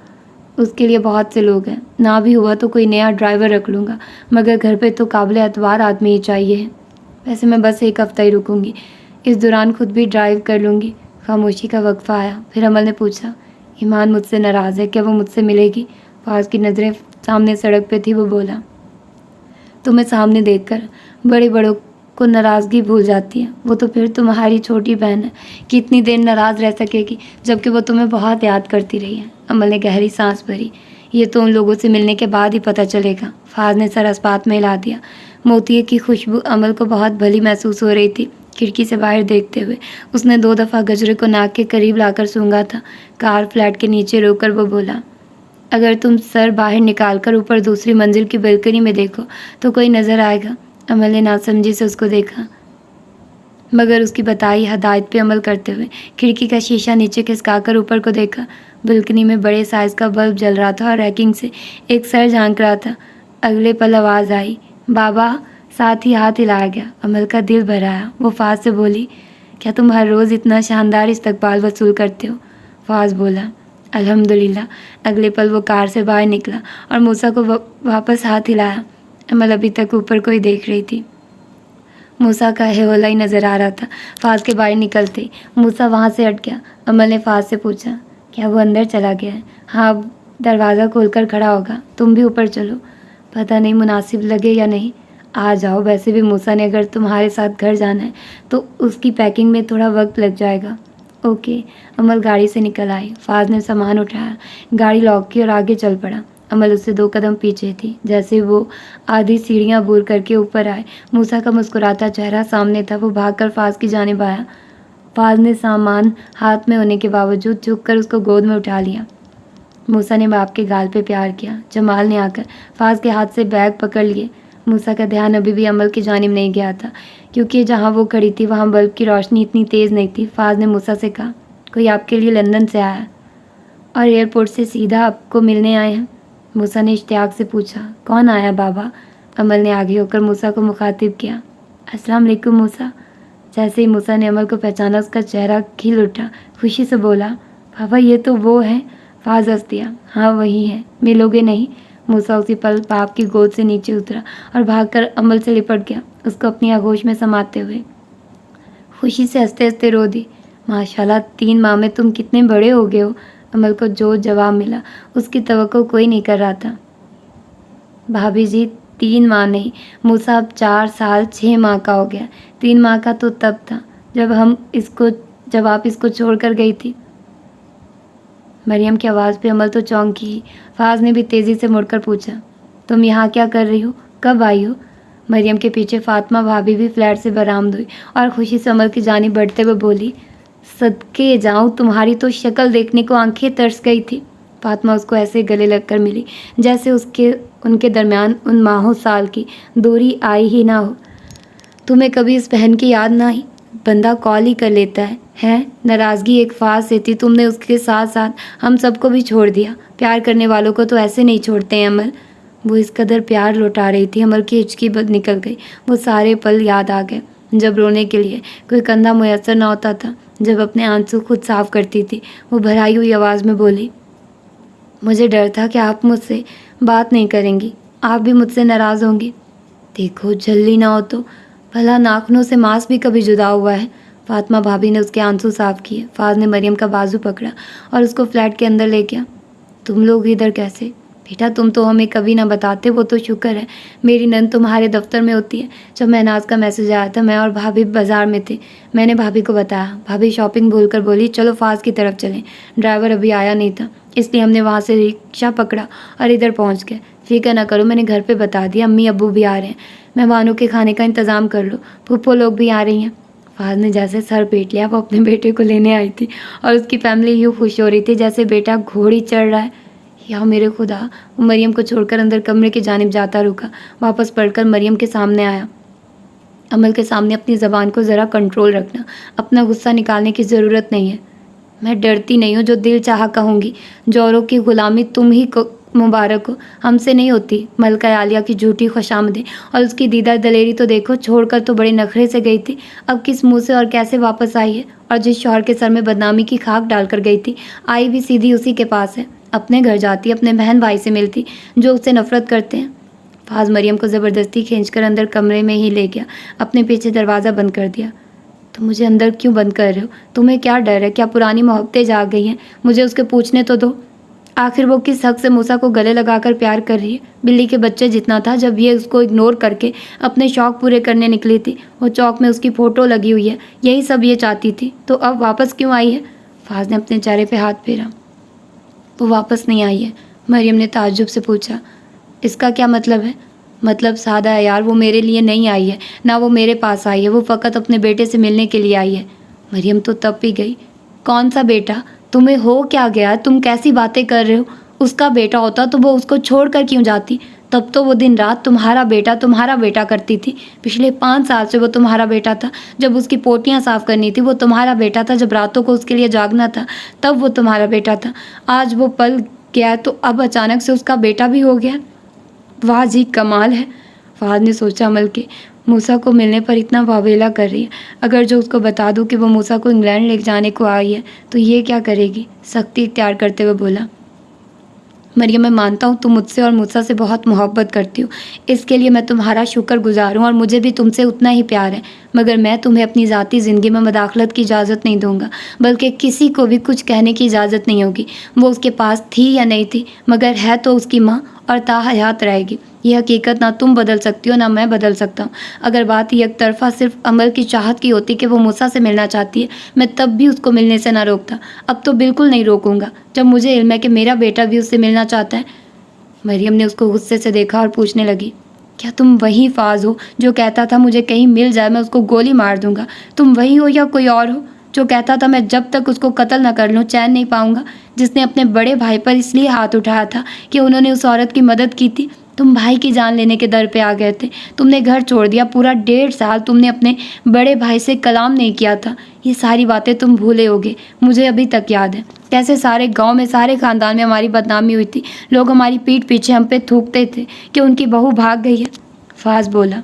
उसके लिए बहुत से लोग हैं। ना भी हुआ तो कोई नया ड्राइवर रख लूँगा, मगर घर पे तो काबिल एतबार आदमी ही चाहिए। वैसे मैं बस एक हफ्ता ही रुकूंगी, इस दौरान खुद भी ड्राइव कर लूँगी। खामोशी का वक्फा आया, फिर अमल ने पूछा, ईमान मुझसे नाराज़ है, क्या वो मुझसे मिलेगी? फाज की नज़रें सामने सड़क पे थी। वो बोला, तुम्हें सामने देखकर बड़े बड़ों को नाराज़गी भूल जाती है। वो तो फिर तुम्हारी छोटी बहन है, कितनी देर नाराज़ रह सकेगी, जबकि वो तुम्हें बहुत याद करती रही है। अमल ने गहरी सांस भरी, ये तो उन लोगों से मिलने के बाद ही पता चलेगा। फाज ने सर अस्पात में हिला दिया। मोतिये की खुशबू अमल को बहुत भली महसूस हो रही थी। खिड़की से बाहर देखते हुए उसने 2 दफ़ा गजरे को नाक के करीब लाकर सूंघा था। कार फ्लैट के नीचे रोककर वो बोला, अगर तुम सर बाहर निकालकर ऊपर दूसरी मंजिल की बालकनी में देखो तो कोई नज़र आएगा। अमल ने नासमझी से उसको देखा, मगर उसकी बताई हदायत पे अमल करते हुए खिड़की का शीशा नीचे खिसकाकर ऊपर को देखा। बालकनी में बड़े साइज़ का बल्ब जल रहा था और रैकिंग से एक सर झांक रहा था। अगले पल आवाज़ आई, बाबा। साथ ही हाथ हिलाया गया। अमल का दिल भर आया। वो फाज से बोली, क्या तुम हर रोज़ इतना शानदार इस्तकबाल वसूल करते हो? फाज बोला, अल्हम्दुलिल्लाह। अगले पल वो कार से बाहर निकला और मूसा को वापस हाथ हिलाया। अमल अभी तक ऊपर को ही देख रही थी। मूसा का हेवला ही नज़र आ रहा था। फाज के बाहर निकलते मूसा वहाँ से हट गया। अमल ने फाज से पूछा, क्या वो अंदर चला गया है? हाँ, अब दरवाज़ा खोलकर खड़ा होगा। तुम भी ऊपर चलो, पता नहीं मुनासिब लगे या नहीं। आ जाओ। वैसे भी मूसा ने अगर तुम्हारे साथ घर जाना है तो उसकी पैकिंग में थोड़ा वक्त लग जाएगा। ओके। अमल गाड़ी से निकल आई। फाज ने सामान उठाया, गाड़ी लॉक की और आगे चल पड़ा। अमल उससे 2 कदम पीछे थी। जैसे वो आधी सीढ़ियाँ अबूर करके ऊपर आए, मूसा का मुस्कुराता चेहरा सामने था। वो भागकर फाज की जानिब आया। फाज ने सामान हाथ में होने के बावजूद झुककर उसको गोद में उठा लिया। मूसा ने बाप के गाल पे प्यार किया। जमाल ने आकर फाज के हाथ से बैग पकड़ लिए। मूसा का ध्यान अभी भी अमल की जानिब नहीं गया था, क्योंकि जहाँ वो खड़ी थी वहाँ बल्ब की रोशनी इतनी तेज़ नहीं थी। फाज ने मूसा से कहा, कोई आपके लिए लंदन से आया और एयरपोर्ट से सीधा आपको मिलने आए हैं? मूसा ने इश्तियाक से पूछा, कौन आया बाबा? अमल ने आगे होकर मूसा को मुखातिब किया, अस्सलाम वालेकुम मूसा। जैसे ही मूसा ने अमल को पहचाना, उसका चेहरा खिल उठा। खुशी से बोला, बाबा ये तो वो है। फाज हंस दिया, हाँ वही है, मिलोगे नहीं? मूसा उसी पल बाप की गोद से नीचे उतरा और भागकर अमल से लिपट गया, उसको अपनी आगोश में समाते हुए। खुशी से हंसते हंसते रो दी, माशाल्लाह 3 माह में तुम कितने बड़े हो गए हो। अमल को जो जवाब मिला उसकी तवक्को कोई नहीं कर रहा था। भाभी जी 3 माह नहीं, मूसा अब 4 साल 6 माह का हो गया। 3 माह का तो तब था जब आप इसको छोड़कर गई थी। मरियम की आवाज़ पे अमल तो चौंकी ही। फाज ने भी तेज़ी से मुड़कर पूछा, तुम यहाँ क्या कर रही हो? कब आई हो? मरियम के पीछे फातिमा भाभी भी फ्लैट से बरामद हुई और खुशी से अमल की जानिब बढ़ते हुए बोली, सदके जाऊँ, तुम्हारी तो शक्ल देखने को आंखें तरस गई थी। फातिमा उसको ऐसे गले लगकर मिली जैसे उनके दरमियान उन माहों साल की दूरी आई ही ना हो। तुम्हें कभी इस बहन की याद ना आई? बंदा कॉल ही कर लेता है। नाराज़गी एक फाज से थी, तुमने उसके साथ साथ हम सबको भी छोड़ दिया। प्यार करने वालों को तो ऐसे नहीं छोड़ते हैं अमल। वो इस कदर प्यार लौटा रही थी, अमल की हिचकी निकल गई। वो सारे पल याद आ गए जब रोने के लिए कोई कंधा मुयस्सर ना होता था, जब अपने आंसू खुद साफ करती थी। वो भराई हुई आवाज़ में बोली, मुझे डर था कि आप मुझसे बात नहीं करेंगी, आप भी मुझसे नाराज़ होंगी। देखो जल्दी ना हो तो, भला नाखूनों से मांस भी कभी जुदा हुआ है। फातिमा भाभी ने उसके आंसू साफ किए। फाज ने मरियम का बाजू पकड़ा और उसको फ्लैट के अंदर ले गया। तुम लोग इधर कैसे? बेटा तुम तो हमें कभी ना बताते, वो तो शुक्र है मेरी नंद तुम्हारे दफ्तर में होती है। जब महनाज का मैसेज आया था, मैं और भाभी बाज़ार में थे। मैंने भाभी को बताया, भाभी शॉपिंग भूलकर बोली चलो फाज की तरफ चलें। ड्राइवर अभी आया नहीं था, इसलिए हमने वहाँ से रिक्शा पकड़ा और इधर पहुँच गए। फिक्र ना करो, मैंने घर पे बता दिया, अम्मी अब्बू भी आ रहे हैं। मेहमानों के खाने का इंतज़ाम कर लो, फूफो लोग भी आ रही हैं। फहद ने जैसे सर पीट लिया। वो अपने बेटे को लेने आई थी और उसकी फैमिली यूँ खुश हो रही थी जैसे बेटा घोड़ी चढ़ रहा है। या मेरे खुदा! वो मरियम को छोड़कर अंदर कमरे की जानिब जाता रुका। वापस पलटकर मरियम के सामने आया। अमल के सामने अपनी ज़बान को ज़रा कंट्रोल रखना। अपना गुस्सा निकालने की ज़रूरत नहीं है। मैं डरती नहीं हूँ, जो दिल चाहा कहूँगी। जोरों की ग़ुलामी तुम ही को मुबारक हो, हमसे नहीं होती। मलका आलिया की झूठी खुशामदें और उसकी दीदा दलेरी तो देखो, छोड़कर तो बड़े नखरे से गई थी, अब किस मुंह से और कैसे वापस आई है। और जिस शौहर के सर में बदनामी की खाक डालकर गई थी, आई भी सीधी उसी के पास है। अपने घर जाती, अपने बहन भाई से मिलती जो उससे नफरत करते हैं। फाज मरियम को ज़बरदस्ती खींचकर अंदर कमरे में ही ले गया, अपने पीछे दरवाज़ा बंद कर दिया। तुम मुझे अंदर क्यों बंद कर रहे हो? तुम्हें क्या डर है? क्या पुरानी मोहब्बतें जाग गई हैं? मुझे उसके पूछने तो दो। आखिर वो किस हक से मूसा को गले लगाकर प्यार कर रही है? बिल्ली के बच्चे जितना था जब ये उसको इग्नोर करके अपने शौक पूरे करने निकली थी। वो चौक में उसकी फ़ोटो लगी हुई है, यही सब ये चाहती थी। तो अब वापस क्यों आई है? फाज ने अपने चेहरे पे हाथ फेरा। वो वापस नहीं आई है, मरियम ने ताज्जुब से पूछा। इसका क्या मतलब है? मतलब सादा है यार, वो मेरे लिए नहीं आई है, ना वो मेरे पास आई है, वो फ़कत अपने बेटे से मिलने के लिए आई है। मरियम तो तब भी गई। कौन सा बेटा? तुम्हें हो क्या गया? तुम कैसी बातें कर रहे हो? उसका बेटा होता तो वो उसको छोड़ कर क्यों जाती? तब तो वो दिन रात तुम्हारा बेटा करती थी। पिछले 5 साल से वो तुम्हारा बेटा था। जब उसकी पोटियाँ साफ़ करनी थी वो तुम्हारा बेटा था। जब रातों को उसके लिए जागना था तब वो तुम्हारा बेटा था। आज वो पल गया तो अब अचानक से उसका बेटा भी हो गया। वाह जी, कमाल है। फहद ने सोचा, अमल के मूसा को मिलने पर इतना वावेला कर रही है। अगर जो उसको बता दूं कि वो मूसा को इंग्लैंड ले जाने को आई है तो ये क्या करेगी? सख्ती इख्तियार करते हुए बोला। मरियम, मैं मानता हूँ तुम मुझसे और मूसा से बहुत मोहब्बत करती हो, इसके लिए मैं तुम्हारा शुक्रगुजार हूँ और मुझे भी तुमसे उतना ही प्यार है। मगर मैं तुम्हें अपनी ज़ाती ज़िंदगी में मदाखलत की इजाज़त नहीं दूंगा, बल्कि किसी को भी कुछ कहने की इजाज़त नहीं होगी। वो उसके पास थी या नहीं थी, मगर है तो उसकी माँ और ताहयात रहेगी। ये हकीकत ना तुम बदल सकती हो ना मैं बदल सकता हूँ। अगर बात एक तरफा सिर्फ अमल की चाहत की होती कि वो मूसा से मिलना चाहती है, मैं तब भी उसको मिलने से ना रोकता। अब तो बिल्कुल नहीं रोकूंगा जब मुझे इल्म है कि मेरा बेटा भी उससे मिलना चाहता है। मरियम ने उसको गुस्से से देखा और पूछने लगी, क्या तुम वही फाज हो जो कहता था मुझे कहीं मिल जाए मैं उसको गोली मार दूंगा? तुम वही हो या कोई और हो जो कहता था मैं जब तक उसको कत्ल न कर लूँ चैन नहीं पाऊंगा? जिसने अपने बड़े भाई पर इसलिए हाथ उठाया था कि उन्होंने उस औरत की मदद की थी। तुम भाई की जान लेने के दर पे आ गए थे। तुमने घर छोड़ दिया। पूरा 1.5 साल तुमने अपने बड़े भाई से कलाम नहीं किया था। ये सारी बातें तुम भूले होगे। मुझे अभी तक याद है कैसे सारे गांव में, सारे ख़ानदान में हमारी बदनामी हुई थी। लोग हमारी पीठ पीछे हम पे थूकते थे कि उनकी बहू भाग गई है। फाज बोला,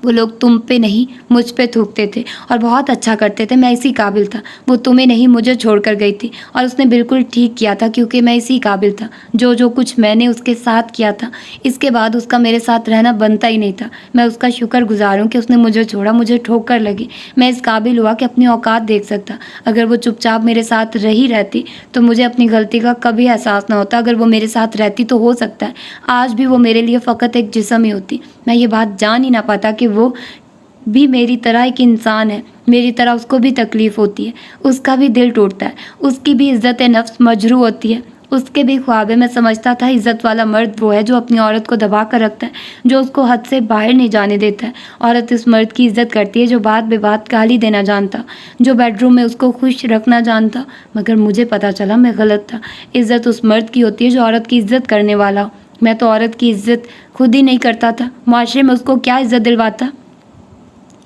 वो लोग तुम पे नहीं मुझ पे थूकते थे और बहुत अच्छा करते थे। मैं इसी काबिल था। वो तुम्हें नहीं मुझे छोड़कर गई थी और उसने बिल्कुल ठीक किया था क्योंकि मैं इसी काबिल था। जो कुछ मैंने उसके साथ किया था, इसके बाद उसका मेरे साथ रहना बनता ही नहीं था। मैं उसका शुक्रगुजार हूँ कि उसने मुझे छोड़ा। मुझे ठोकर लगी, मैं इस काबिल हुआ कि अपनी औकात देख सकता। अगर वो चुपचाप मेरे साथ रही रहती तो मुझे अपनी गलती का कभी एहसास ना होता। अगर वो मेरे साथ रहती तो हो सकता है आज भी वो मेरे लिए फ़कत एक जिस्म ही होती। मैं ये बात जान ही ना पाता कि वो भी मेरी तरह एक इंसान है। मेरी तरह उसको भी तकलीफ़ होती है, उसका भी दिल टूटता है, उसकी भी इज़्ज़त नफ्स मजरू होती है, उसके भी ख्वाब है। मैं समझता था इज़्ज़त वाला मर्द वो है जो अपनी औरत को दबा कर रखता है, जो उसको हद से बाहर नहीं जाने देता है। औरत इस मर्द की इज़्ज़त करती है जो बात बेबात गाली देना जानता, जो बेडरूम में उसको खुश रखना जानता। मगर मुझे पता चला मैं गलत था। इज़्ज़त उस मर्द की होती है जो औरत की इज़्ज़त करने वाला हो। मैं तो औरत की इज़्ज़त खुद ही नहीं करता था, माशरे में उसको क्या इज़्ज़त दिलवाता?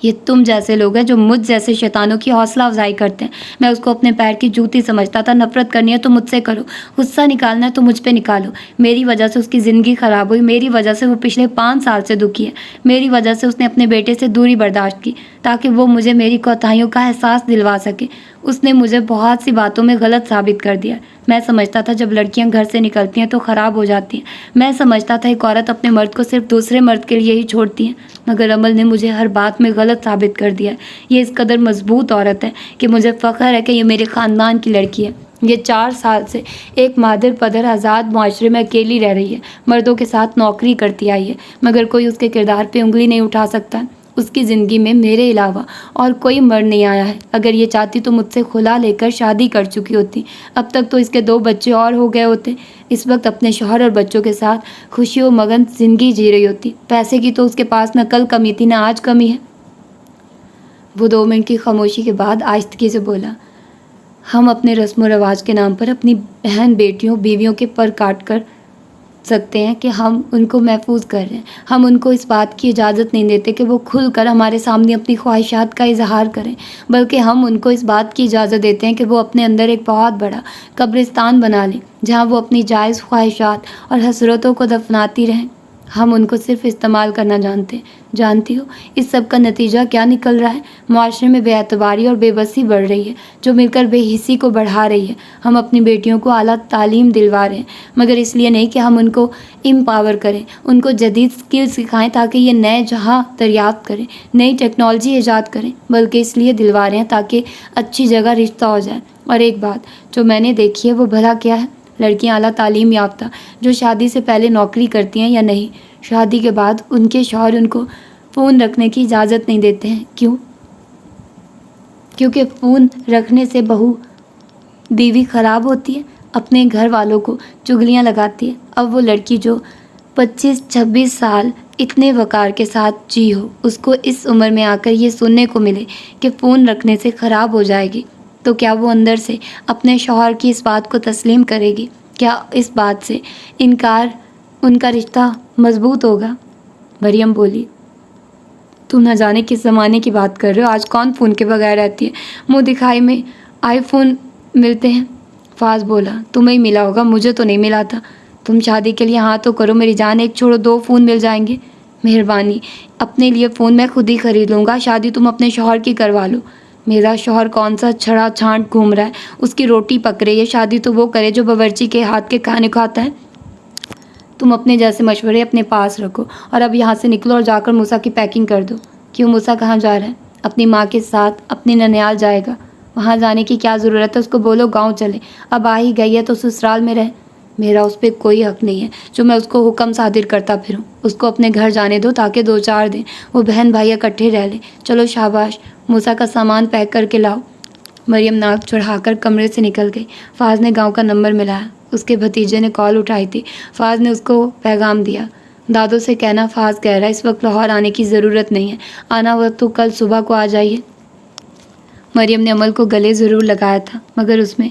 ये तुम जैसे लोग हैं जो मुझ जैसे शैतानों की हौसला अफजाई करते हैं। मैं उसको अपने पैर की जूती समझता था। नफरत करनी है तो मुझसे करो, गुस्सा निकालना है तो मुझ पे निकालो। मेरी वजह से उसकी ज़िंदगी ख़राब हुई, मेरी वजह से वो पिछले 5 साल से दुखी है, मेरी वजह से उसने अपने बेटे से दूरी बर्दाश्त की ताकि वो मुझे मेरी कोताहियों का एहसास दिलवा सके। उसने मुझे बहुत सी बातों में गलत साबित कर दिया। मैं समझता था जब लड़कियां घर से निकलती हैं तो ख़राब हो जाती हैं। मैं समझता था एक औरत अपने मर्द को सिर्फ दूसरे मर्द के लिए ही छोड़ती है। मगर अमल ने मुझे हर बात में गलत साबित कर दिया। ये इस कदर मजबूत औरत है कि मुझे फ़ख्र है कि ये मेरे ख़ानदान की लड़की है। ये 4 साल से एक मादर पदर आज़ाद माशरे में अकेली रह रही है, मर्दों के साथ नौकरी करती आई है, मगर कोई उसके किरदार पे उंगली नहीं उठा सकता। उसकी ज़िंदगी में मेरे अलावा और कोई मर्द नहीं आया है। अगर ये चाहती तो मुझसे खुला लेकर शादी कर चुकी होती। अब तक तो इसके 2 बच्चे और हो गए होते। इस वक्त अपने शौहर और बच्चों के साथ खुशियों मगन ज़िंदगी जी रही होती। पैसे की तो उसके पास न कल कमी थी न आज कमी है। वो 2 मिनट की खामोशी के बाद आहिस्तगी से बोला, हम अपने रस्म व रिवाज के नाम पर अपनी बहन बेटियों बीवियों के पर काट कर सकते हैं कि हम उनको महफूज कर रहे हैं। हम उनको इस बात की इजाज़त नहीं देते कि वो खुलकर हमारे सामने अपनी ख्वाहिशात का इजहार करें, बल्कि हम उनको इस बात की इजाज़त देते हैं कि वो अपने अंदर एक बहुत बड़ा कब्रिस्तान बना लें, जहाँ वो अपनी जायज़ ख्वाहिशात और हसरतों को दफनाती रहें। हम उनको सिर्फ इस्तेमाल करना जानती हो इस सब का नतीजा क्या निकल रहा है? मुआशरे में बेएतबारी और बेबसी बढ़ रही है, जो मिलकर बेहिसी को बढ़ा रही है। हम अपनी बेटियों को आला तालीम दिलवा रहे हैं, मगर इसलिए नहीं कि हम उनको एम्पावर करें, उनको जदीद स्किल सिखाएं ताकि ये नए जहां दरियाफ्त करें, नई टेक्नोलॉजी ईजाद करें, बल्कि इसलिए दिलवा रहे हैं ताकि अच्छी जगह रिश्ता हो जाए। और एक बात जो मैंने देखी है वो भला क्या है? लड़कियां आला तालीम याफ्ता जो शादी से पहले नौकरी करती हैं या नहीं, शादी के बाद उनके शौहर उनको फ़ोन रखने की इजाज़त नहीं देते हैं। क्यों? क्योंकि फ़ोन रखने से बहू बीवी ख़राब होती है, अपने घर वालों को चुगलियाँ लगाती है। अब वो लड़की जो 25-26 साल इतने वक़ार के साथ जी हो, उसको इस उम्र में आकर ये सुनने को मिले कि फ़ोन रखने से ख़राब हो जाएगी, तो क्या वो अंदर से अपने शौहर की इस बात को तस्लीम करेगी? क्या इस बात से उनका रिश्ता मजबूत होगा? मरियम बोली, तुम न जाने किस ज़माने की बात कर रहे हो। आज कौन फ़ोन के बगैर रहती है? मुँह दिखाई में आईफ़ोन मिलते हैं। फाज बोला, तुम्हें ही मिला होगा, मुझे तो नहीं मिला था। तुम शादी के लिए हाँ तो करो मेरी जान, एक छोड़ो 2 फ़ोन मिल जाएंगे। मेहरबानी, अपने लिए फ़ोन मैं खुद ही ख़रीद लूँगा, शादी तुम अपने शौहर की करवा लो। मेरा शौहर कौन सा छड़ा छांट घूम रहा है, उसकी रोटी पक रही है, शादी तो वो करे जो बावर्ची के हाथ के खाने खाता है। तुम अपने जैसे मशवरे अपने पास रखो और अब यहाँ से निकलो और जाकर मूसा की पैकिंग कर दो। क्यों? मूसा कहाँ जा रहा है? अपनी माँ के साथ अपने ननियाल जाएगा। वहाँ जाने की क्या ज़रूरत है? उसको बोलो गाँव चले, अब आ ही गई है तो ससुराल में रहे। मेरा उस पर कोई हक नहीं है जो मैं उसको हुक्म सादिर करता फिरूं। उसको अपने घर जाने दो ताकि 2-4 दिन वो बहन भाई इकट्ठे रह लें। चलो शाबाश, मूसा का सामान पैक करके लाओ। मरियम नाक चढ़ाकर कमरे से निकल गई। फाज ने गांव का नंबर मिलाया, उसके भतीजे ने कॉल उठाई थी। फाज ने उसको पैगाम दिया, दादो से कहना फाज कह रहा है इस वक्त लाहौर आने की ज़रूरत नहीं है, आना हो तो कल सुबह को आ जाइए। मरियम ने अमल को गले ज़रूर लगाया था, मगर उसमें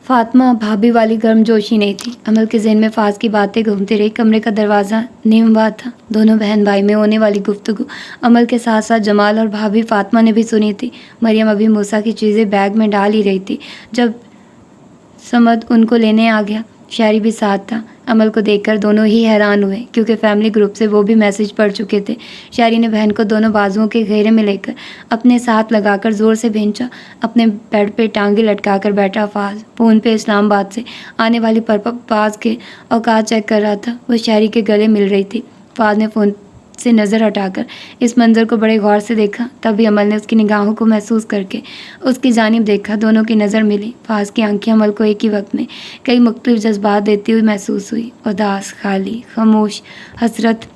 फातिमा भाभी वाली गर्मजोशी नहीं थी। अमल के ज़हन में फाज की बातें घूमती रही। कमरे का दरवाज़ा नीम हुआ था। दोनों बहन भाई में होने वाली गुफ्तगू अमल के साथ साथ जमाल और भाभी फातिमा ने भी सुनी थी। मरियम अभी मूसा की चीज़ें बैग में डाल ही रही थी जब समद उनको लेने आ गया। शायरी भी साथ था। अमल को देखकर दोनों ही हैरान हुए, क्योंकि फैमिली ग्रुप से वो भी मैसेज पढ़ चुके थे। शायरी ने बहन को दोनों बाजुओं के घेरे में लेकर अपने साथ लगाकर ज़ोर से भेंचा। अपने बेड पे टांगे लटकाकर बैठा फाज फ़ोन पे इस्लामाबाद से आने वाली परपाज के औकात चेक कर रहा था। वो शायरी के गले मिल रही थी। फाज ने फ़ोन से नज़र हटाकर इस मंज़र को बड़े गौर से देखा। तभी अमल ने उसकी निगाहों को महसूस करके उसकी जानिब देखा। दोनों की नज़र मिली। फाज की आंखें अमल को एक ही वक्त में कई मुख्तलिफ जज्बात देती हुई महसूस हुई, उदास, खाली, खामोश, हसरत।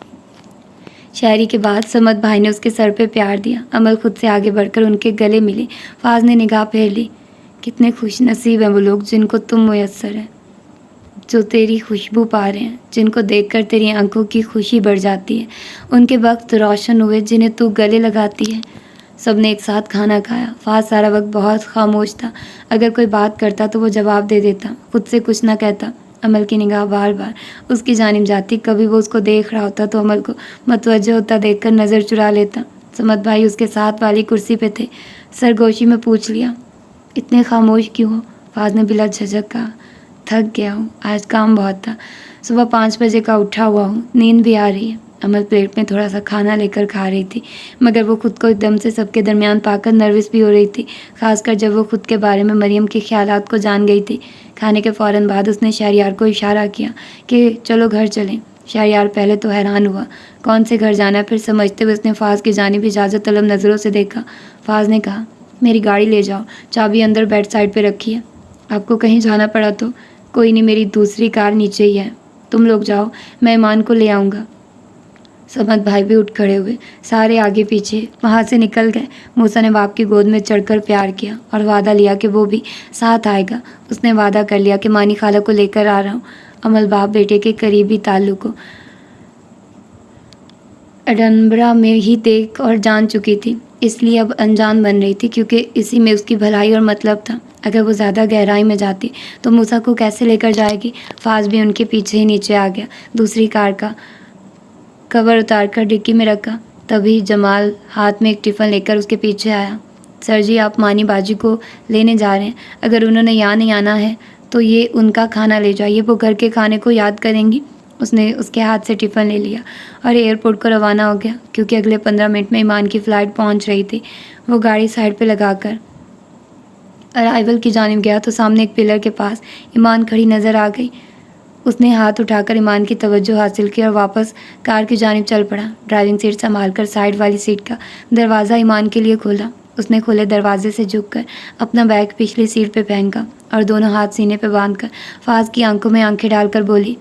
शायरी के बाद समद भाई ने उसके सर पे प्यार दिया। अमल खुद से आगे बढ़कर उनके गले मिली। फाज ने निगाह फेर ली। कितने खुश नसीब हैं वो लोग जिनको तुम मुयस्सर है, जो तेरी खुशबू पा रहे हैं, जिनको देखकर तेरी आंखों की खुशी बढ़ जाती है। उनके वक्त रोशन हुए जिन्हें तू गले लगाती है। सब ने एक साथ खाना खाया। फाज सारा वक्त बहुत खामोश था। अगर कोई बात करता तो वो जवाब दे देता, खुद से कुछ ना कहता। अमल की निगाह बार बार उसकी जानिब जाती। कभी वो उसको देख रहा होता तो अमल को मतवज्जह होता देखकर नज़र चुरा लेता। समद भाई उसके साथ वाली कुर्सी पे थे। सरगोशी में पूछ लिया, इतने खामोश क्यों हो? फाज ने बिला झिझक कहा, थक गया हूँ, आज काम बहुत था। सुबह 5 बजे का उठा हुआ हूँ, नींद भी आ रही है। अमल प्लेट में थोड़ा सा खाना लेकर खा रही थी, मगर वो खुद को एकदम से सबके दरमियान पाकर नर्वस भी हो रही थी, खासकर जब वो खुद के बारे में मरियम के ख्यालात को जान गई थी। खाने के फ़ौरन बाद उसने शहरयार को इशारा किया कि चलो घर चलें। शहरयार पहले तो हैरान हुआ, कौन से घर जाना है, फिर समझते हुए उसने फाज की जानिब इजाज़त तलब नज़रों से देखा। फाज ने कहा, मेरी गाड़ी ले जाओ, चाबी अंदर बेड साइड पर रखी है। आपको कहीं जाना पड़ा तो? कोई नहीं, मेरी दूसरी कार नीचे ही है, तुम लोग जाओ, मैं ईमान को ले आऊँगा। समद भाई भी उठ खड़े हुए, सारे आगे पीछे वहाँ से निकल गए। मूसा ने बाप की गोद में चढ़कर प्यार किया और वादा लिया कि वो भी साथ आएगा। उसने वादा कर लिया कि मानी खाला को लेकर आ रहा हूँ। अमल बाप बेटे के करीबी ताल्लुक को एडनबरा में ही देख और जान चुकी थी। इसलिए अब अनजान बन रही थी, क्योंकि इसी में उसकी भलाई और मतलब था। अगर वो ज़्यादा गहराई में जाती तो मूसा को कैसे लेकर जाएगी। फाज भी उनके पीछे ही नीचे आ गया। दूसरी कार का कवर उतारकर डिक्की में रखा। तभी जमाल हाथ में एक टिफ़िन लेकर उसके पीछे आया। सर जी, आप मानी बाजी को लेने जा रहे हैं। अगर उन्होंने यहाँ नहीं आना है तो ये उनका खाना ले जाइए, वो घर के खाने को याद करेंगी। उसने उसके हाथ से टिफ़िन ले लिया और एयरपोर्ट को रवाना हो गया, क्योंकि अगले 15 मिनट में ईमान की फ़्लाइट पहुंच रही थी। वो गाड़ी साइड पे लगाकर अराइवल की जानिब गया तो सामने एक पिलर के पास ईमान खड़ी नज़र आ गई। उसने हाथ उठाकर ईमान की तवज्जो हासिल की और वापस कार की जानिब चल पड़ा। ड्राइविंग सीट संभालकर साइड वाली सीट का दरवाज़ा ईमान के लिए खोला। उसने खुले दरवाजे से झुककर अपना बैग पिछली सीट पे फेंका और दोनों हाथ सीने पे बांधकर फाज की आंखों में आंखें डालकर बोली,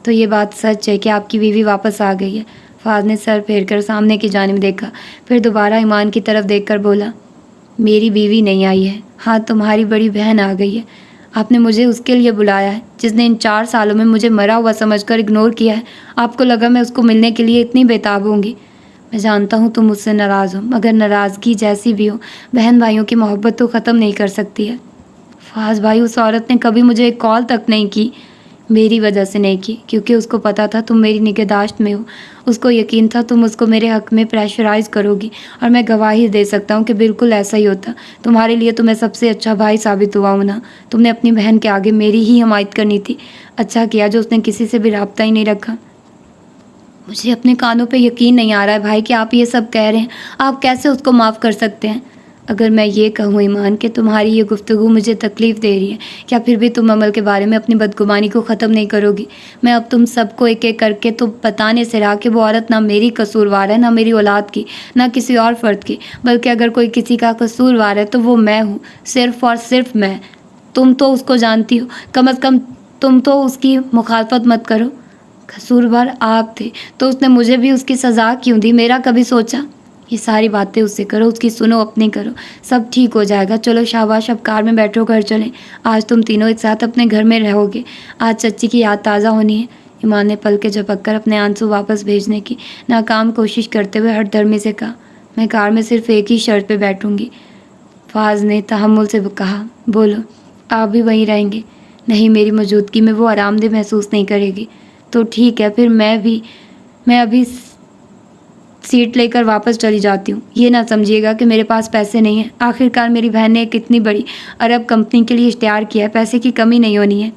तो ये बात सच है कि आपकी बीवी वापस आ गई है? फाज ने सर फेरकर सामने की जानिब देखा, फिर दोबारा ईमान की तरफ देखकर बोला, मेरी बीवी नहीं आई है। हाँ, तुम्हारी बड़ी बहन आ गई है। आपने मुझे उसके लिए बुलाया है जिसने इन 4 सालों में मुझे मरा हुआ समझकर इग्नोर किया है। आपको लगा मैं उसको मिलने के लिए इतनी बेताब होंगी। मैं जानता हूँ तुम मुझसे नाराज़ हो, मगर नाराज़गी जैसी भी हो, बहन भाइयों की मोहब्बत तो ख़त्म नहीं कर सकती है। फाज भाई, उस औरत ने कभी मुझे एक कॉल तक नहीं की। मेरी वजह से नहीं की, क्योंकि उसको पता था तुम मेरी निगहदाश्त में हो। उसको यकीन था तुम उसको मेरे हक़ में प्रेशराइज़ करोगी, और मैं गवाही दे सकता हूँ कि बिल्कुल ऐसा ही होता। तुम्हारे लिए तो मैं सबसे अच्छा भाई साबित हुआ हूँ ना। तुमने अपनी बहन के आगे मेरी ही हिमायत करनी थी। अच्छा किया जो उसने किसी से भी राब्ता ही नहीं रखा। मुझे अपने कानों पे यकीन नहीं आ रहा है भाई कि आप ये सब कह रहे हैं। आप कैसे उसको माफ़ कर सकते हैं? अगर मैं ये कहूँ ईमान कि तुम्हारी ये गुफ्तगू मुझे तकलीफ़ दे रही है, क्या फिर भी तुम अमल के बारे में अपनी बदगुमानी को ख़त्म नहीं करोगी? मैं अब तुम सबको एक एक करके तो बताने से रहा कि वो औरत ना मेरी कसूरवार है, ना मेरी औलाद की, ना किसी और फ़र्द की, बल्कि अगर कोई किसी का कसूरवार है तो वो मैं हूँ, सिर्फ़ और सिर्फ मैं। तुम तो उसको जानती हो, कम अज़ कम तुम तो उसकी मुखालफत मत करो। कसूरवार आप थे तो उसने मुझे भी उसकी सज़ा क्यों दी, मेरा कभी सोचा? ये सारी बातें उससे करो, उसकी सुनो, अपनी करो, सब ठीक हो जाएगा। चलो शाबाश, अब कार में बैठो, घर चलें। आज तुम तीनों एक साथ अपने घर में रहोगे। आज चच्ची की याद ताज़ा होनी है। ईमान ने पलकें झपककर अपने आंसू वापस भेजने की नाकाम कोशिश करते हुए हठधर्मी से कहा, मैं कार में सिर्फ एक ही शर्त पे बैठूंगी। फाज ने तहम्मुल से कहा, बोलो, आप भी वहीं रहेंगे? नहीं, मेरी मौजूदगी में वो आरामदेह महसूस नहीं करेगी। तो ठीक है, फिर मैं अभी सीट लेकर वापस चली जाती हूँ। ये ना समझिएगा कि मेरे पास पैसे नहीं हैं। आखिरकार मेरी बहन ने एक इतनी बड़ी अरब कंपनी के लिए इश्तिहार किया है, पैसे की कमी नहीं होनी है।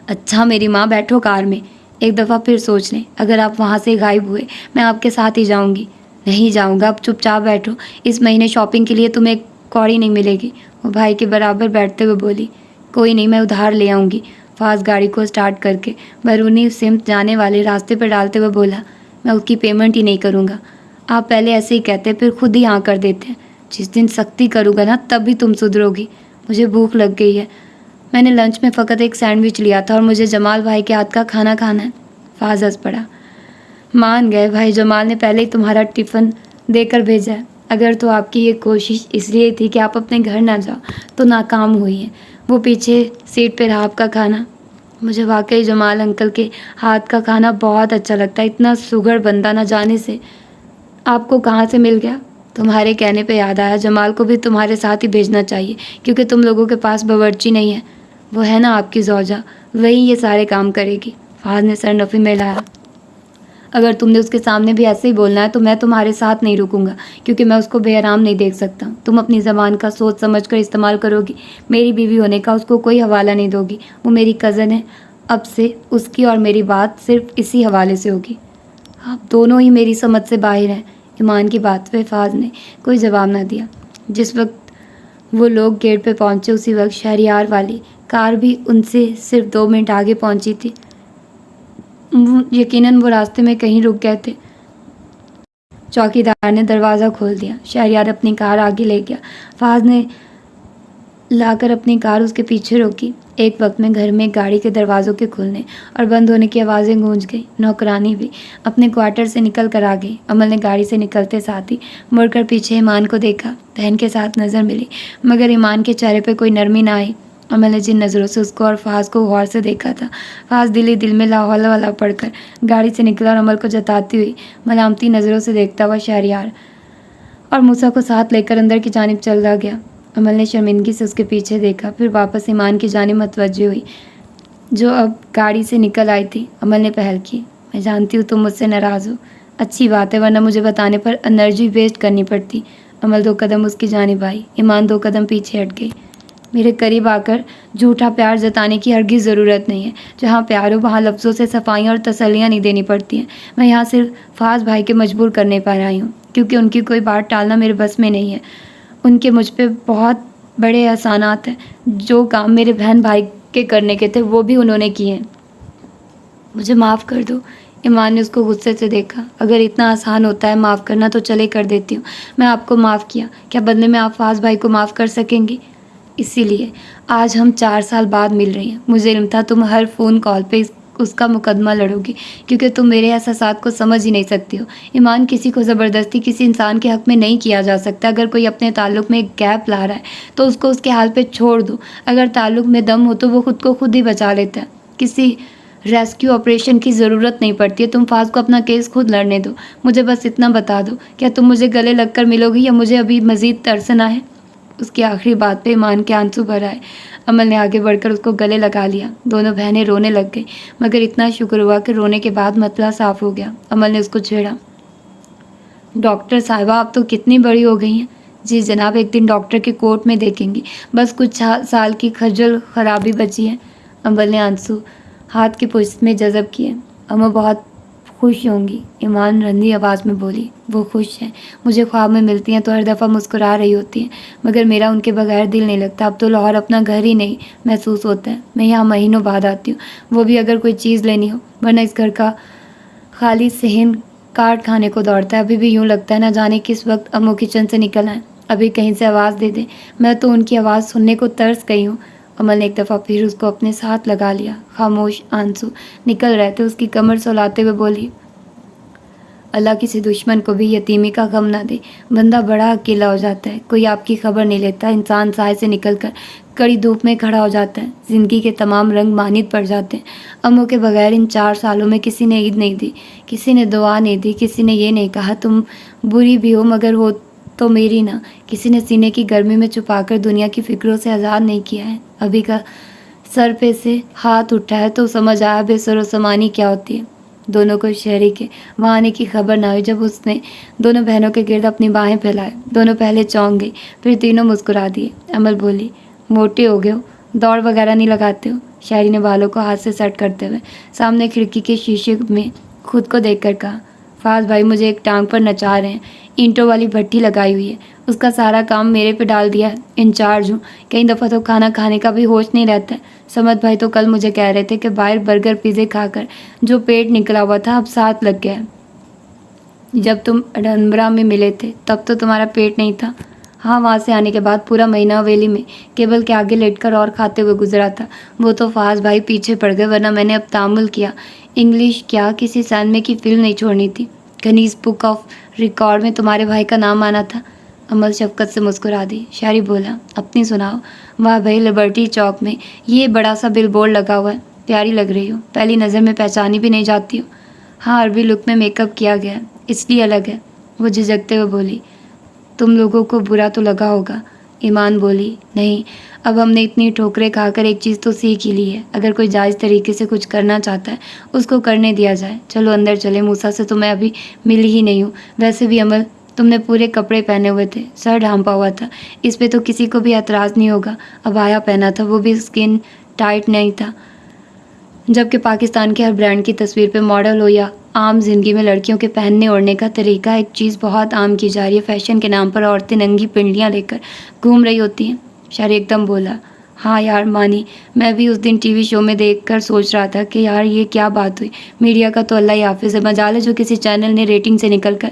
अच्छा मेरी माँ, बैठो कार में, एक दफ़ा फिर सोच लें। अगर आप वहाँ से गायब हुए, मैं आपके साथ ही जाऊँगी। नहीं जाऊँगा, अब चुपचाप बैठो। इस महीने शॉपिंग के लिए तुम्हें एक कौड़ी नहीं मिलेगी। वो भाई के बराबर बैठते हुए बोली, कोई नहीं, मैं उधार ले आऊँगी। फाज गाड़ी को स्टार्ट करके बैरूनी सिमत जाने वाले रास्ते पर डालते हुए बोला, मैं उसकी पेमेंट ही नहीं करूँगा। आप पहले ऐसे ही कहते, फिर खुद ही हाँ कर देते हैं। जिस दिन सख्ती करूँगा ना, तब भी तुम सुधरोगी। मुझे भूख लग गई है। मैंने लंच में फ़कत एक सैंडविच लिया था और मुझे जमाल भाई के हाथ का खाना खाना है। फाज हंस पड़ा। मान गए भाई, जमाल ने पहले ही तुम्हारा टिफ़िन देकर भेजा है। अगर तो आपकी ये कोशिश इसलिए थी कि आप अपने घर ना जाओ, तो नाकाम हुई है। वो पीछे सीट पर रहा आपका खाना। मुझे वाकई जमाल अंकल के हाथ का खाना बहुत अच्छा लगता है। इतना सुघड़ बंदा ना जाने से आपको कहाँ से मिल गया? तुम्हारे कहने पे याद आया, जमाल को भी तुम्हारे साथ ही भेजना चाहिए, क्योंकि तुम लोगों के पास बावर्ची नहीं है। वो है ना आपकी ज़ौजा, वही ये सारे काम करेगी। फाज ने सर नफ़ी में लाया। अगर तुमने उसके सामने भी ऐसे ही बोलना है तो मैं तुम्हारे साथ नहीं रुकूंगा, क्योंकि मैं उसको बेआराम नहीं देख सकता। तुम अपनी ज़बान का सोच समझ कर इस्तेमाल करोगी। मेरी बीवी होने का उसको कोई हवाला नहीं दोगी। वो मेरी कज़न है। अब से उसकी और मेरी बात सिर्फ इसी हवाले से होगी। आप दोनों ही मेरी समझ से बाहर हैं। ईमान की बात पे फाज ने कोई जवाब ना दिया। जिस वक्त वो लोग गेट पे पहुंचे, उसी वक्त शहरियार वाली कार भी उनसे सिर्फ 2 मिनट आगे पहुंची थी। यकीनन वो रास्ते में कहीं रुक गए थे। चौकीदार ने दरवाज़ा खोल दिया। शहरियार अपनी कार आगे ले गया। फाज ने लाकर अपनी कार उसके पीछे रोकी। एक वक्त में घर में गाड़ी के दरवाज़ों के खुलने और बंद होने की आवाज़ें गूंज गई। नौकरानी भी अपने क्वार्टर से निकल कर आ गई। अमल ने गाड़ी से निकलते साथ ही मुड़कर पीछे ईमान को देखा। बहन के साथ नज़र मिली, मगर ईमान के चेहरे पर कोई नरमी ना आई। अमल ने जिन नज़रों से उसको और फाज को गौर से देखा था, फाज दिल ही दिल में लाहौल वाला पड़कर गाड़ी से निकला और अमल को जताती हुई मलामती नज़रों से देखता हुआ शहरियार और मूसा को साथ लेकर अंदर की जानिब चला गया। अमल ने शर्मिंदगी से उसके पीछे देखा, फिर वापस ईमान की जानिब मुतवज्जो हुई जो अब गाड़ी से निकल आई थी। अमल ने पहल की, मैं जानती हूँ तुम मुझसे नाराज़ हो। अच्छी बात है, वरना मुझे बताने पर एनर्जी वेस्ट करनी पड़ती। अमल 2 कदम उसकी जानिब आई। ईमान 2 कदम पीछे हट गई। मेरे करीब आकर झूठा प्यार जताने की हरगिज़ ज़रूरत नहीं है। जहाँ प्यार हो वहाँ लफ्ज़ों से सफाइयाँ और तसल्लियाँ नहीं देनी पड़ती हैं। मैं यहाँ सिर्फ फाज भाई के मजबूर करने पर आई हूँ, क्योंकि उनकी कोई बात टालना मेरे बस में नहीं है। उनके मुझ पे बहुत बड़े एहसानात हैं। जो काम मेरे बहन भाई के करने के थे वो भी उन्होंने किए हैं। मुझे माफ़ कर दो। ईमान ने उसको गुस्से से देखा। अगर इतना आसान होता है माफ़ करना तो चले कर देती हूँ। मैं आपको माफ़ किया, क्या बदले में आप फाज भाई को माफ़ कर सकेंगी? इसीलिए आज हम 4 साल बाद मिल रही हैं। मुझे इल्म था तुम हर फ़ोन कॉल पे उसका मुकदमा लड़ोगी, क्योंकि तुम मेरे एहसासात को समझ ही नहीं सकती हो। ईमान, किसी को ज़बरदस्ती किसी इंसान के हक़ में नहीं किया जा सकता। अगर कोई अपने ताल्लुक़ में एक गैप ला रहा है तो उसको उसके हाल पे छोड़ दो। अगर ताल्लुक़ में दम हो तो वो खुद को खुद ही बचा लेता है। किसी रेस्क्यू ऑपरेशन की ज़रूरत नहीं पड़ती है। तुम फाज को अपना केस खुद लड़ने दो। मुझे बस इतना बता दो, क्या तुम मुझे गले लगकर मिलोगी या मुझे अभी मज़ीद तरसना है? उसकी आखिरी बात पे ईमान के आंसू भर आए। अमल ने आगे बढ़कर उसको गले लगा लिया। दोनों बहनें रोने लग गई, मगर इतना शुक्र हुआ कि रोने के बाद मतला साफ हो गया। अमल ने उसको छेड़ा, डॉक्टर साहिबा आप तो कितनी बड़ी हो गई हैं। जी जनाब, एक दिन डॉक्टर के कोर्ट में देखेंगी। बस कुछ साल की खजल खराबी बची है। अमल ने आंसू हाथ की पुश्त में जज़ब किए। अम्मा बहुत खुश होंगी, ईमान रंधी आवाज़ में बोली। वो खुश हैं, मुझे ख्वाब में मिलती हैं तो हर दफ़ा मुस्कुरा रही होती हैं, मगर मेरा उनके बगैर दिल नहीं लगता। अब तो लाहौर अपना घर ही नहीं महसूस होता है। मैं यहाँ महीनों बाद आती हूँ, वो भी अगर कोई चीज़ लेनी हो, वरना इस घर का खाली सहन काट खाने को दौड़ता है। अभी भी यूँ लगता है ना जाने किस वक्त अम्मू किचन से निकल आए, अभी कहीं से आवाज़ दे दें। मैं तो उनकी आवाज़ सुनने को तरस गई हूँ। अमल ने एक दफ़ा फिर उसको अपने साथ लगा लिया। खामोश आंसू निकल रहे थे। उसकी कमर सुलाते हुए बोली, अल्लाह किसी दुश्मन को भी यतीमी का गम ना दे। बंदा बड़ा अकेला हो जाता है, कोई आपकी खबर नहीं लेता। इंसान साए से निकलकर कड़ी धूप में खड़ा हो जाता है। ज़िंदगी के तमाम रंग मानित पड़ जाते हैं। अम्मू के बगैर इन 4 सालों में किसी ने ईद नहीं दी, किसी ने दुआ नहीं दी, किसी ने ये नहीं कहा तुम बुरी भी हो मगर हो तो मेरी ना। किसी ने सीने की गर्मी में छुपाकर दुनिया की फ़िक्रों से आज़ाद नहीं किया है। अभी का सर पे से हाथ उठा है तो समझ आया बेसरोसमानी क्या होती है। दोनों को शहरी के वहाँ आने की खबर ना हुई। जब उसने दोनों बहनों के गिर्द अपनी बाहें फैलाए, दोनों पहले चौंक गई, फिर तीनों मुस्कुरा दिए। अमल बोली, मोटे हो गए हो, दौड़ वगैरह नहीं लगाते हो? शहरी ने बालों को हाथ से सेट करते हुए सामने खिड़की के शीशे में खुद को देखकर कहा, फाज भाई मुझे एक टांग पर नचा रहे हैं। ईंटों वाली भट्टी लगाई हुई है, उसका सारा काम मेरे पे डाल दिया है। इंचार्ज हूँ, कई दफ़ा तो खाना खाने का भी होश नहीं रहता है। समद भाई तो कल मुझे कह रहे थे कि बाहर बर्गर पिज़्ज़े खाकर जो पेट निकला हुआ था अब 7 लग गया है। जब तुम अडनबरा में मिले थे तब तो तुम्हारा पेट नहीं था। हाँ, वहाँ से आने के बाद पूरा महीना हवेली में केबल के आगे लेटकर और खाते हुए गुजरा था। वो तो फाज भाई पीछे पड़ गए, वरना मैंने अब तामुल किया। इंग्लिश क्या किसी सैनमे की फिल्म नहीं छोड़नी थी। गनीस बुक ऑफ रिकॉर्ड में तुम्हारे भाई का नाम आना था। अमल शफकत से मुस्कुरा दी। शायरी बोला, अपनी सुनाओ। वाह भाई, लिबर्टी चौक में ये बड़ा सा बिल बोर्ड लगा हुआ है, प्यारी लग रही हो, पहली नज़र में पहचानी भी नहीं जाती हो। हाँ, अरबी लुक में मेकअप किया गया है, इसलिए अलग है। वो झिझकते हुए बोली, तुम लोगों को बुरा तो लगा होगा। ईमान बोली, नहीं, अब हमने इतनी ठोकरें खाकर एक चीज़ तो सीख ही ली है। अगर कोई जायज़ तरीके से कुछ करना चाहता है उसको करने दिया जाए। चलो अंदर चले, मूसा से तो मैं अभी मिली ही नहीं हूँ। वैसे भी अमल, तुमने पूरे कपड़े पहने हुए थे, सर ढांपा हुआ था, इस पे तो किसी को भी एतराज़ नहीं होगा। अबाया पहना था, वो भी स्किन टाइट नहीं था। जबकि पाकिस्तान के हर ब्रांड की तस्वीर पे मॉडल हो या आम जिंदगी में लड़कियों के पहनने ओढ़ने का तरीका एक चीज़ बहुत आम की जा रही है। फैशन के नाम पर औरतें नंगी पिंडलियाँ लेकर घूम रही होती हैं। शायरी एकदम बोला, हाँ यार मानी, मैं भी उस दिन टीवी शो में देखकर सोच रहा था कि यार ये क्या बात हुई। मीडिया का तो अल्लाह ही हाफिज़ है, मजाल है जो किसी चैनल ने रेटिंग से निकल कर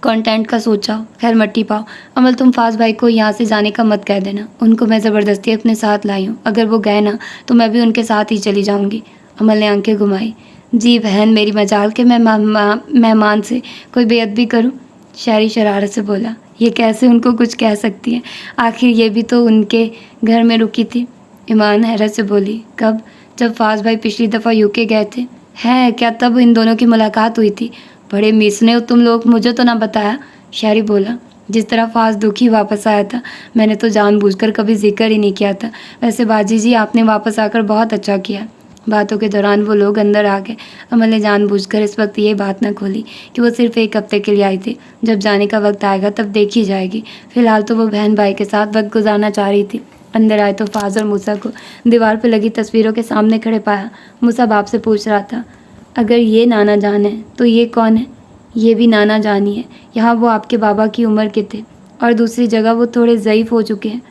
कंटेंट का सोचा। खैर मट्टी पाओ। अमल, तुम फाज भाई को यहाँ से जाने का मत कह देना, उनको मैं ज़बरदस्ती अपने साथ लाई हूँ। अगर वो गए ना तो मैं भी उनके साथ ही चली जाऊँगी। अमल ने आंखें घुमाई। जी बहन, मेरी मजाल के मैं मेहमान से कोई बेअदबी करूँ? शायरी शरारत से बोला, ये कैसे उनको कुछ कह सकती है, आखिर ये भी तो उनके घर में रुकी थी। ईमान हैरत से बोली, कब? जब फाज भाई पिछली दफ़ा यूके गए थे। है क्या तब इन दोनों की मुलाकात हुई थी? बड़े मिसने हो तुम लोग, मुझे तो ना बताया। शहरी बोला। जिस तरह फाज दुखी वापस आया था, मैंने तो जानबूझकर कभी जिक्र ही नहीं किया था। वैसे बाजी जी, आपने वापस आकर बहुत अच्छा किया। बातों के दौरान वो लोग अंदर आ गए। अमल ने जानबूझकर इस वक्त ये बात न खोली कि वो सिर्फ 1 हफ्ते के लिए आई थी। जब जाने का वक्त आएगा तब देखी जाएगी। फिलहाल तो वो बहन भाई के साथ वक्त गुजारना चाह रही थी। अंदर आए तो फाज और मूसा को दीवार पर लगी तस्वीरों के सामने खड़े पाया। मूसा बाप से पूछ रहा था, अगर ये नाना जान है तो ये कौन है? ये भी नाना जान ही है। यहाँ वो आपके बाबा की उम्र के थे और दूसरी जगह वो थोड़े ज़ईफ़ हो चुके हैं।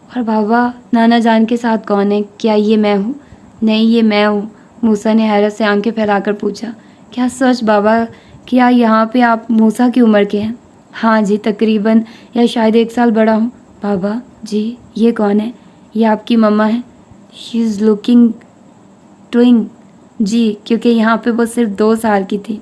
और बाबा नाना जान के साथ कौन है? क्या ये मैं हूँ? नहीं, ये मैं हूँ। मूसा ने हैरत से आंखें फैलाकर पूछा। क्या सच बाबा? क्या यहाँ पे आप मूसा की उम्र के हैं? हाँ जी, तकरीबन, या शायद 1 साल बड़ा हूँ। बाबा जी, ये कौन है? ये आपकी मम्मा है। She is looking twin. जी, क्योंकि यहाँ पे वो सिर्फ 2 साल की थी।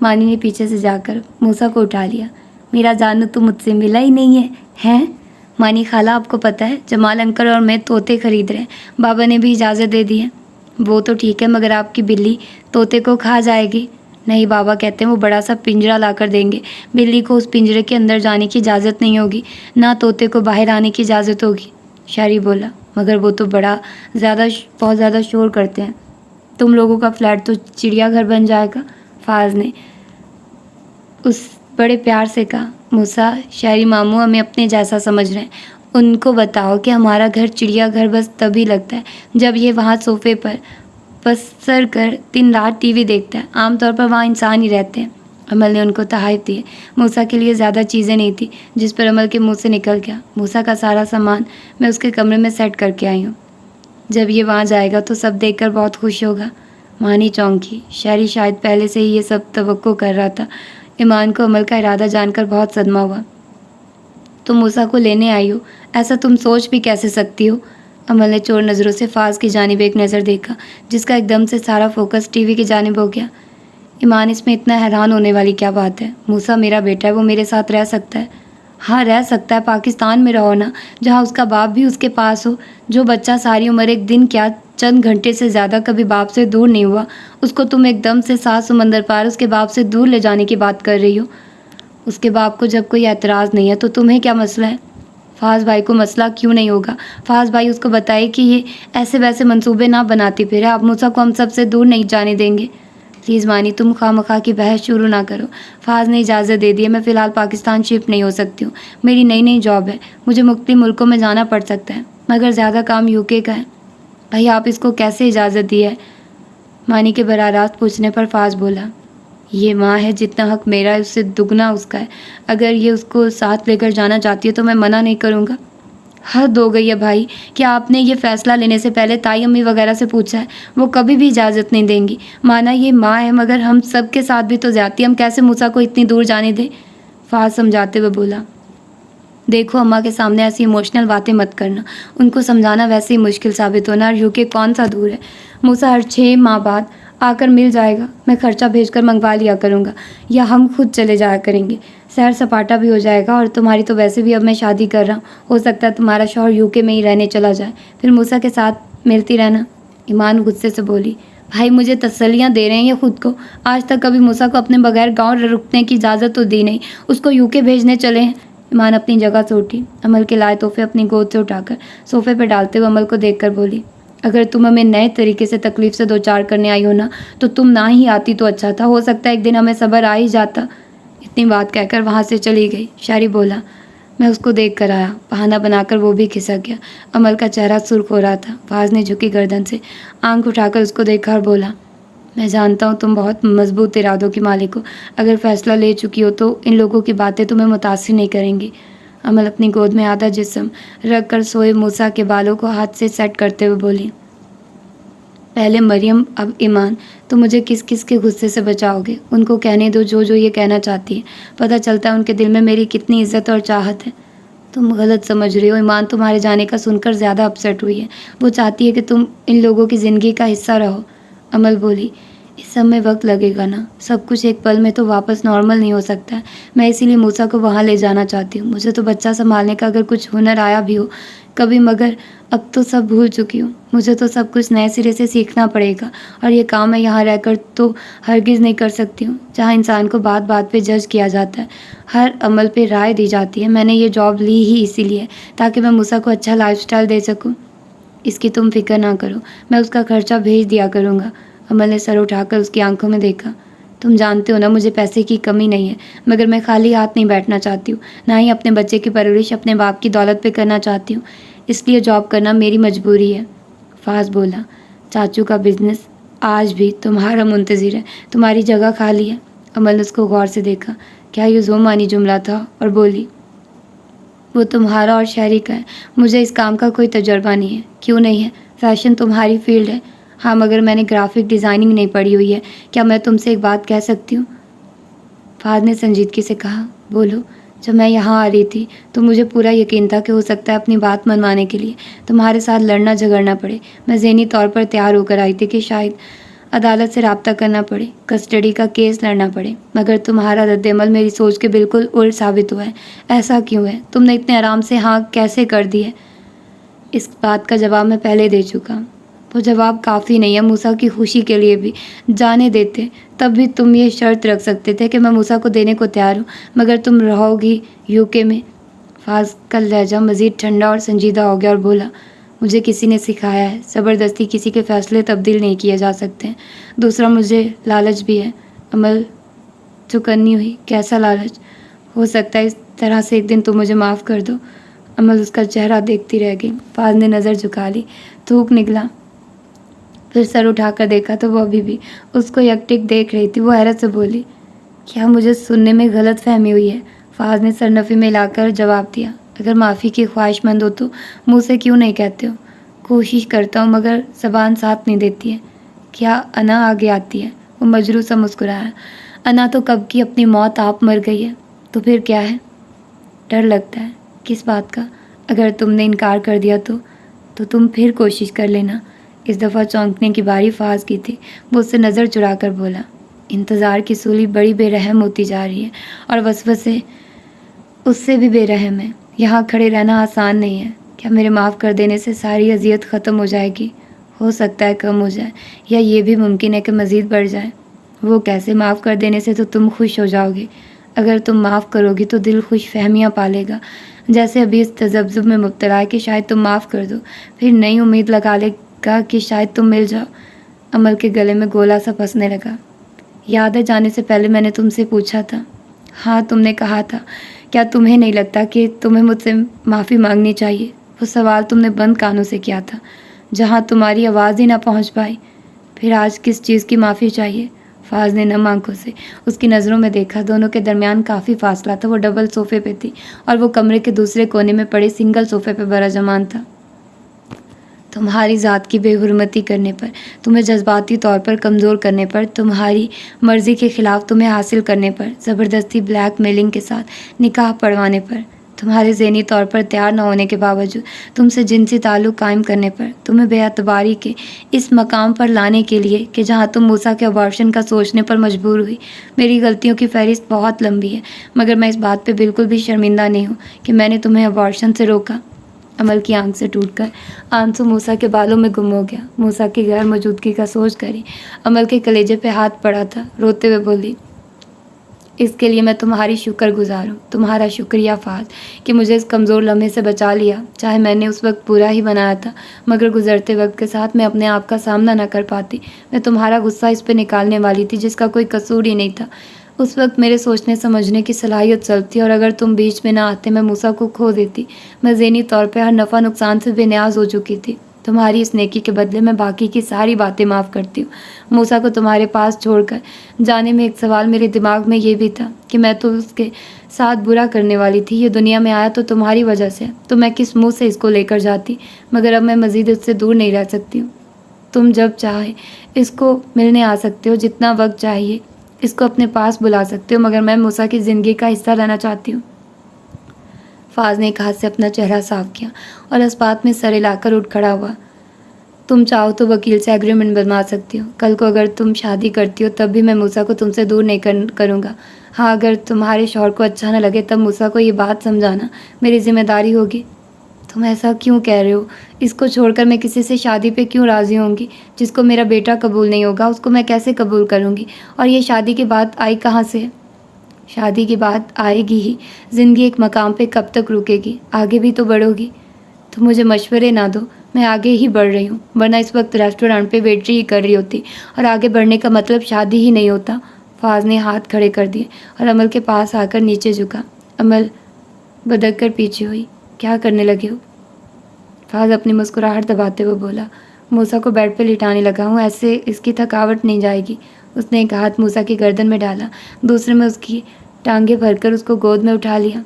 मानी ने पीछे से जाकर मूसा को उठा लिया। मेरा जानू तो मुझसे मिला ही नहीं है। हैं? मानी खाला, आपको पता है जमाल अंकल और मैं तोते खरीद रहे हैं। बाबा ने भी इजाज़त दे दी है। वो तो ठीक है, मगर आपकी बिल्ली तोते को खा जाएगी। नहीं, बाबा कहते हैं वो बड़ा सा पिंजरा ला कर देंगे। बिल्ली को उस पिंजरे के अंदर जाने की इजाज़त नहीं होगी, ना तोते को बाहर आने की इजाज़त होगी। शारी बोला, मगर वो तो बहुत ज़्यादा शोर करते हैं। तुम लोगों का फ्लैट तो चिड़ियाघर बन जाएगा। फाज ने उस बड़े प्यार से कहा। मूसा, शहरी मामू हमें अपने जैसा समझ रहे हैं। उनको बताओ कि हमारा घर चिड़ियाघर बस तभी लगता है जब ये वहाँ सोफे पर पसर कर दिन रात टीवी देखता है। आमतौर पर वहाँ इंसान ही रहते हैं। अमल ने उनको तहाइफ दी। मूसा के लिए ज़्यादा चीज़ें नहीं थी, जिस पर अमल के मुंह से निकल गया। मूसा का सारा सामान मैं उसके कमरे में सेट करके आई हूँ। जब ये वहाँ जाएगा तो सब देखकर बहुत खुश होगा। मानी चौंकी। शहरी शायद पहले से ही ये सब तवक्को कर रहा था। ईमान को अमल का इरादा जानकर बहुत सदमा हुआ। तुम मूसा को लेने आई हो, ऐसा तुम सोच भी कैसे सकती हो? अमल ने चोर नज़रों से फाज की जानिब एक नज़र देखा, जिसका एकदम से सारा फोकस टीवी की जानिब हो गया। ईमान, इसमें इतना हैरान होने वाली क्या बात है? मूसा मेरा बेटा है, वो मेरे साथ रह सकता है। हाँ, रह सकता है। पाकिस्तान में रहो ना, जहाँ उसका बाप भी उसके पास हो। जो बच्चा सारी उम्र, एक दिन क्या चंद घंटे से ज़्यादा कभी बाप से दूर नहीं हुआ, उसको तुम एकदम से 7 समंदर पार उसके बाप से दूर ले जाने की बात कर रही हो। उसके बाप को जब कोई एतराज़ नहीं है तो तुम्हें क्या मसला है? फाज भाई को मसला क्यों नहीं होगा? फाज भाई उसको बताए कि ये ऐसे वैसे मंसूबे ना बनाती फिरे। आप मूसा को हम सबसे दूर नहीं जाने देंगे। प्लीज़ मानी, तुम खामखा की बहस शुरू ना करो। फाज ने इजाज़त दे दी है। मैं फ़िलहाल पाकिस्तान शिफ्ट नहीं हो सकती हूँ। मेरी नई जॉब है, मुझे मुख्तलिफ मुल्कों में जाना पड़ सकता है, मगर ज़्यादा काम यूके का है। भाई, आप इसको कैसे इजाज़त दी है? मानी के बराह रास्त पूछने पर फाज बोला, ये माँ है, जितना हक मेरा है उससे दुगना उसका है। अगर ये उसको साथ लेकर जाना चाहती है तो मैं मना नहीं करूँगा। हद हो गई है भाई। क्या आपने ये फ़ैसला लेने से पहले ताई अम्मी वगैरह से पूछा है? वो कभी भी इजाज़त नहीं देंगी। माना ये माँ है, मगर हम सब के साथ भी तो जाती है। हम कैसे मूसा को इतनी दूर जाने दें? फाज समझाते हुए बोला, देखो अम्मा के सामने ऐसी इमोशनल बातें मत करना। उनको समझाना वैसे ही मुश्किल साबित होना, और यूके कौन सा दूर है। मूसा हर 6 माह बाद आकर मिल जाएगा। मैं खर्चा भेजकर मंगवा लिया करूँगा, या हम खुद चले जाया करेंगे। सैर सपाटा भी हो जाएगा, और तुम्हारी तो वैसे भी अब मैं शादी कर रहा हूँ। हो सकता है तुम्हारा शौहर यूके में ही रहने चला जाए, फिर मूसा के साथ मिलती रहना। ईमान गुस्से से बोली, भाई मुझे तसल्लियाँ दे रहे हैं ये खुद को। आज तक कभी मूसा को अपने बगैर गाँव रुकने की इजाज़त तो दी नहीं, उसको यूके भेजने चले हैं। ईमान अपनी जगह से उठी। अमल के लाए तोहफे अपनी गोद से उठाकर सोफे पर डालते हुए अमल को देखकर बोली, अगर तुम हमें नए तरीके से तकलीफ से दो चार करने आई हो ना, तो तुम ना ही आती तो अच्छा था। हो सकता है एक दिन हमें सब्र आ ही जाता। इतनी बात कहकर वहाँ से चली गई। शारी बोला, मैं उसको देख कर आया। बहाना बनाकर वो भी खिसक गया। अमल का चेहरा सुर्ख हो रहा था। फाज ने झुकी गर्दन से आंख उठाकर उसको देखा और बोला, मैं जानता हूँ तुम बहुत मजबूत इरादों की मालिक हो। अगर फैसला ले चुकी हो तो इन लोगों की बातें तुम्हें मुतासिर नहीं करेंगी। अमल अपनी गोद में आधा जिस्म रख कर सोए मूसा के बालों को हाथ से सेट करते हुए बोली, पहले मरियम अब ईमान, तो मुझे किस किस के गुस्से से बचाओगे? उनको कहने दो जो जो ये कहना चाहती है। पता चलता है उनके दिल में मेरी कितनी इज्जत और चाहत है। तुम गलत समझ रही हो। ईमान तुम्हारे जाने का सुनकर ज़्यादा अपसेट हुई है। वो चाहती है कि तुम इन लोगों की ज़िंदगी का हिस्सा रहो। अमल बोली, इस सब में वक्त लगेगा ना। सब कुछ एक पल में तो वापस नॉर्मल नहीं हो सकता है। मैं इसीलिए मूसा को वहाँ ले जाना चाहती हूँ। मुझे तो बच्चा संभालने का अगर कुछ हुनर आया भी हो कभी, मगर अब तो सब भूल चुकी हूँ। मुझे तो सब कुछ नए सिरे से सीखना पड़ेगा और ये काम मैं यहाँ रहकर तो हरगिज़ नहीं कर सकती हूँ, जहाँ इंसान को बात बात पे जज किया जाता है, हर अमल पे राय दी जाती है। मैंने ये जॉब ली ही इसीलिए ताकि मैं मूसा को अच्छा लाइफस्टाइल दे सकूँ। इसकी तुम फिक्र ना करो, मैं उसका खर्चा भेज दिया करूँगा। अमल ने सर उठाकर उसकी आंखों में देखा। तुम जानते हो ना, मुझे पैसे की कमी नहीं है, मगर मैं खाली हाथ नहीं बैठना चाहती हूँ, ना ही अपने बच्चे की परवरिश अपने बाप की दौलत पे करना चाहती हूँ, इसलिए जॉब करना मेरी मजबूरी है। फाज बोला, चाचू का बिजनेस आज भी तुम्हारा मुंतज़िर है, तुम्हारी जगह खाली है। अमल ने उसको गौर से देखा। क्या ये ज़ोमानी जुमला था? और बोली, वो तुम्हारा और शहरी का है, मुझे इस काम का कोई तजुर्बा नहीं है। क्यों नहीं है? फैशन तुम्हारी फील्ड है। हाँ, मगर मैंने ग्राफिक डिज़ाइनिंग नहीं पढ़ी हुई है। क्या मैं तुमसे एक बात कह सकती हूँ? फाज ने संजीदगी से कहा। बोलो। जब मैं यहाँ आ रही थी तो मुझे पूरा यकीन था कि हो सकता है अपनी बात मनवाने के लिए तुम्हारे साथ लड़ना झगड़ना पड़े। मैं ज़हनी तौर पर तैयार होकर आई थी कि शायद अदालत से राब्ता करना पड़े, कस्टडी का केस लड़ना पड़े, मगर तुम्हारा रद्द-ए-अमल मेरी सोच के बिल्कुल उल्ट साबित हुआ है। ऐसा क्यों है? तुमने इतने आराम से हाँ कैसे कर दी है? इस बात का जवाब मैं पहले दे चुका। वो जवाब काफ़ी नहीं है मूसा की खुशी के लिए भी। जाने देते तब भी तुम ये शर्त रख सकते थे कि मैं मूसा को देने को तैयार हूँ, मगर तुम रहोगी यूके में। फाज का लहजा मज़ीद ठंडा और संजीदा हो गया और बोला, मुझे किसी ने सिखाया है, ज़बरदस्ती किसी के फ़ैसले तब्दील नहीं किए जा सकते हैं। दूसरा, मुझे लालच भी है। अमल चुकन्नी हुई। कैसा लालच? हो सकता है इस तरह से एक दिन तुम मुझे माफ़ कर दो। अमल उसका चेहरा देखती रह गई। फाज ने नज़र झुका ली। थूक निकला। फिर सर उठाकर देखा तो वो अभी भी उसको यकटिक देख रही थी। वो हैरत से बोली, क्या मुझे सुनने में गलत फहमी हुई है? फाज ने सरनफी में लाकर जवाब दिया, अगर माफ़ी की ख्वाहिशमंद हो तो मुँह से क्यों नहीं कहते हो? कोशिश करता हूँ मगर ज़बान साथ नहीं देती है। क्या अना आगे आती है? वो मजरू सा मुस्कुराया। अना तो कब की अपनी मौत आप मर गई है, तो फिर क्या है? डर लगता है। किस बात का? अगर तुमने इनकार कर दिया तो तुम फिर कोशिश कर लेना। इस दफ़ा चौंकने की बारी फाज की थी। वो उससे नज़र चुरा कर बोला, इंतज़ार की सूली बड़ी बेरहम होती जा रही है और वसवसे उससे भी बेरहम है। यहाँ खड़े रहना आसान नहीं है। क्या मेरे माफ़ कर देने से सारी अजियत ख़त्म हो जाएगी? हो सकता है कम हो जाए, या ये भी मुमकिन है कि मज़ीद बढ़ जाए। वो कैसे? माफ़ कर देने से तो तुम खुश हो जाओगे। अगर तुम माफ़ करोगी तो दिल खुश फहमियाँ पालेगा, जैसे अभी इस तज़ब्ज़ुब में मुब्तला है कि शायद तुम माफ़ कर दो, फिर नई उम्मीद लगा लेगा कि शायद तुम मिल जाओ। अमल के गले में गोला सा फंसने लगा। याद है, जाने से पहले मैंने तुमसे पूछा था। हाँ, तुमने कहा था, क्या तुम्हें नहीं लगता कि तुम्हें मुझसे माफ़ी मांगनी चाहिए? वो सवाल तुमने बंद कानों से किया था, जहाँ तुम्हारी आवाज़ ही ना पहुँच पाई। फिर आज किस चीज़ की माफ़ी चाहिए? फाज ने नम आंखों से उसकी नज़रों में देखा। दोनों के दरमियान काफ़ी फासला था। वो डबल सोफ़े पे थी और वो कमरे के दूसरे कोने में पड़े सिंगल सोफ़े पे बराजमान था। तुम्हारी ज़ात की बेहुरमती करने पर, तुम्हें जज्बाती तौर पर कमज़ोर करने पर, तुम्हारी मर्ज़ी के ख़िलाफ़ तुम्हें हासिल करने पर, ज़बरदस्ती ब्लैकमेलिंग के साथ निकाह पढ़वाने पर, तुम्हारे ज़हनी तौर पर तैयार न होने के बावजूद तुमसे जिनसी ताल्लुक़ कायम करने पर, तुम्हें बेअतबारी के इस मकाम पर लाने के लिए कि जहाँ तुम मूसा के अबॉर्शन का सोचने पर मजबूर हुई। मेरी गलतियों की फ़हरिस्त बहुत लंबी है, मगर मैं इस बात पर बिल्कुल भी शर्मिंदा नहीं हूँ कि मैंने तुम्हें अबॉर्शन से रोका। अमल की आंख से टूटकर आंसू मूसा के बालों में गुम हो गया। मूसा की गैर मौजूदगी का सोच कर ही अमल के कलेजे पे हाथ पड़ा था। रोते हुए बोली, इसके लिए मैं तुम्हारी शुक्रगुजार हूँ। तुम्हारा शुक्रिया फाज कि मुझे इस कमज़ोर लम्हे से बचा लिया। चाहे मैंने उस वक्त बुरा ही बनाया था, मगर गुजरते वक्त के साथ मैं अपने आप का सामना न कर पाती। मैं तुम्हारा गुस्सा इस पर निकालने वाली थी जिसका कोई कसूर ही नहीं था। उस वक्त मेरे सोचने समझने की सलाहियत सब थी, और अगर तुम बीच में ना आते मैं मूसा को खो देती। मैं ज़हनी तौर पर हर नफ़ा नुकसान से बेनियाज हो चुकी थी। तुम्हारी इस नेकी के बदले मैं बाकी की सारी बातें माफ़ करती हूँ। मूसा को तुम्हारे पास छोड़कर जाने में एक सवाल मेरे दिमाग में ये भी था कि मैं तो उसके साथ बुरा करने वाली थी। ये दुनिया में आया तो तुम्हारी वजह से, तो मैं किस मुँह से इसको लेकर जाती? मगर अब मैं मज़ीद उससे दूर नहीं रह सकती हूँ। तुम जब चाहे इसको मिलने आ सकते हो, जितना वक्त चाहिए इसको अपने पास बुला सकते हो, मगर मैं मूसा की ज़िंदगी का हिस्सा रहना चाहती हूँ। फाज ने एक हाथ से अपना चेहरा साफ किया और इस बात में सर हिलाकर उठ खड़ा हुआ। तुम चाहो तो वकील से एग्रीमेंट बनवा सकती हो। कल को अगर तुम शादी करती हो तब भी मैं मूसा को तुमसे दूर नहीं करूँगा। हाँ, अगर तुम्हारे शौहर को अच्छा न लगे तब मूसा को ये बात समझाना मेरी जिम्मेदारी होगी। तुम ऐसा क्यों कह रहे हो? इसको छोड़कर मैं किसी से शादी पे क्यों राज़ी होंगी? जिसको मेरा बेटा कबूल नहीं होगा उसको मैं कैसे कबूल करूँगी? और ये शादी की बात आई कहाँ से? शादी की बात आएगी ही। ज़िंदगी एक मकाम पे कब तक रुकेगी? आगे भी तो बढ़ोगी। तो मुझे मशवरे ना दो, मैं आगे ही बढ़ रही हूँ, वरना इस वक्त रेस्टोरेंट पे वेटरी ही कर रही होती और आगे बढ़ने का मतलब शादी ही नहीं होता। फ़ाज़ ने हाथ खड़े कर दिए और अमल के पास आकर नीचे झुका। अमल बदक कर पीछे हुई। क्या करने लगे हो? फ़ाज़ अपनी मुस्कुराहट दबाते हुए बोला। मूसा को बेड पे लिटाने लगा हूँ, ऐसे इसकी थकावट नहीं जाएगी। उसने एक हाथ मूसा की गर्दन में डाला, दूसरे में उसकी टांगें भरकर उसको गोद में उठा लिया।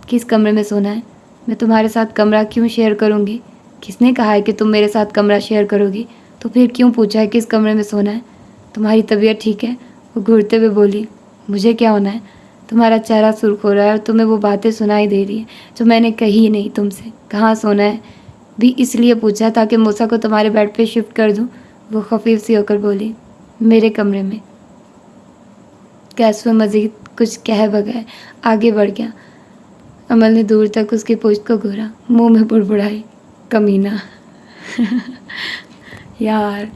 किस कमरे में सोना है? मैं तुम्हारे साथ कमरा क्यों शेयर करूँगी? किसने कहा है कि तुम मेरे साथ कमरा शेयर करोगी? तो फिर क्यों पूछा है किस कमरे में सोना है? तुम्हारी तबीयत ठीक है? वो घूरते हुए बोली। मुझे क्या होना है? तुम्हारा चेहरा सुर्ख हो रहा है और तुम्हें वो बातें सुनाई दे रही हैं जो मैंने कही नहीं तुमसे। कहाँ सोना है भी इसलिए पूछा ताकि मूसा को तुम्हारे बेड पे शिफ्ट कर दूँ। वो खफीफ सी होकर बोली, मेरे कमरे में। कैसवा मज़ीद कुछ कह बगैर आगे बढ़ गया। अमल ने दूर तक उसकी पुश्त को घूरा, मुंह में बुड़बुड़ाई, कमीना। यार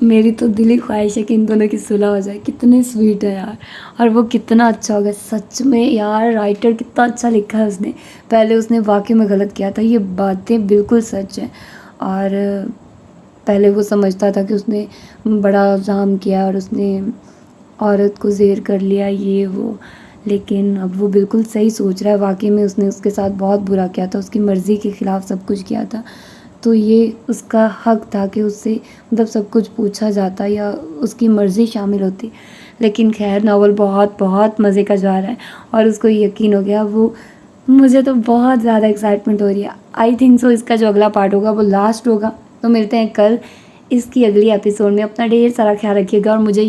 मेरी तो दिली ख्वाहिश है कि इन दोनों की सुलह हो जाए। कितने स्वीट है यार, और वो कितना अच्छा होगा सच में यार। राइटर कितना अच्छा लिखा है उसने। पहले उसने वाकई में गलत किया था, ये बातें बिल्कुल सच हैं। और पहले वो समझता था कि उसने बड़ा जाम किया और उसने औरत को ज़ेर कर लिया ये वो, लेकिन अब वो बिल्कुल सही सोच रहा है। वाकई में उसने उसके साथ बहुत बुरा किया था, उसकी मर्ज़ी के ख़िलाफ़ सब कुछ किया था। तो ये उसका हक़ था कि उससे मतलब सब कुछ पूछा जाता या उसकी मर्ज़ी शामिल होती। लेकिन खैर नावल बहुत बहुत मज़े का जा रहा है और उसको यकीन हो गया। वो मुझे तो बहुत ज़्यादा एक्साइटमेंट हो रही है। आई थिंक सो इसका जो अगला पार्ट होगा वो लास्ट होगा। तो मिलते हैं कल इसकी अगली एपिसोड में। अपना ढेर सारा ख्याल रखिएगा और मुझे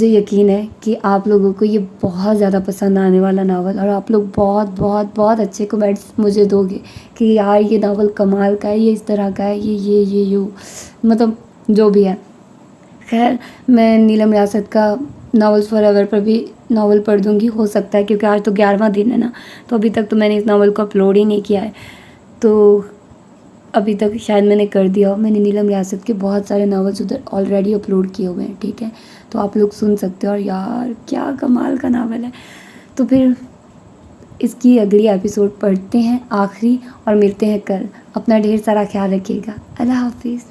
यकीन है कि आप लोगों को ये बहुत ज़्यादा पसंद आने वाला नावल, और आप लोग बहुत बहुत बहुत अच्छे कमेंट्स मुझे दोगे कि यार ये नावल कमाल का है, ये इस तरह का है, ये यू मतलब जो भी है। खैर मैं नीलम रियासत का नावल्स फॉरएवर पर भी नावल पढ़ दूँगी, हो सकता है, क्योंकि आज तो 11वां दिन है ना, तो अभी तक तो मैंने इस नावल को अपलोड ही नहीं किया है। तो अभी तक शायद मैंने कर दिया हो। मैंने नीलम रियासत के बहुत सारे नावल्स उधर ऑलरेडी अपलोड किए हुए हैं, ठीक है, तो आप लोग सुन सकते हो। और यार क्या कमाल का नावल है। तो फिर इसकी अगली एपिसोड पढ़ते हैं आखिरी और मिलते हैं कल। अपना ढेर सारा ख्याल रखिएगा। अल्लाह हाफिज़।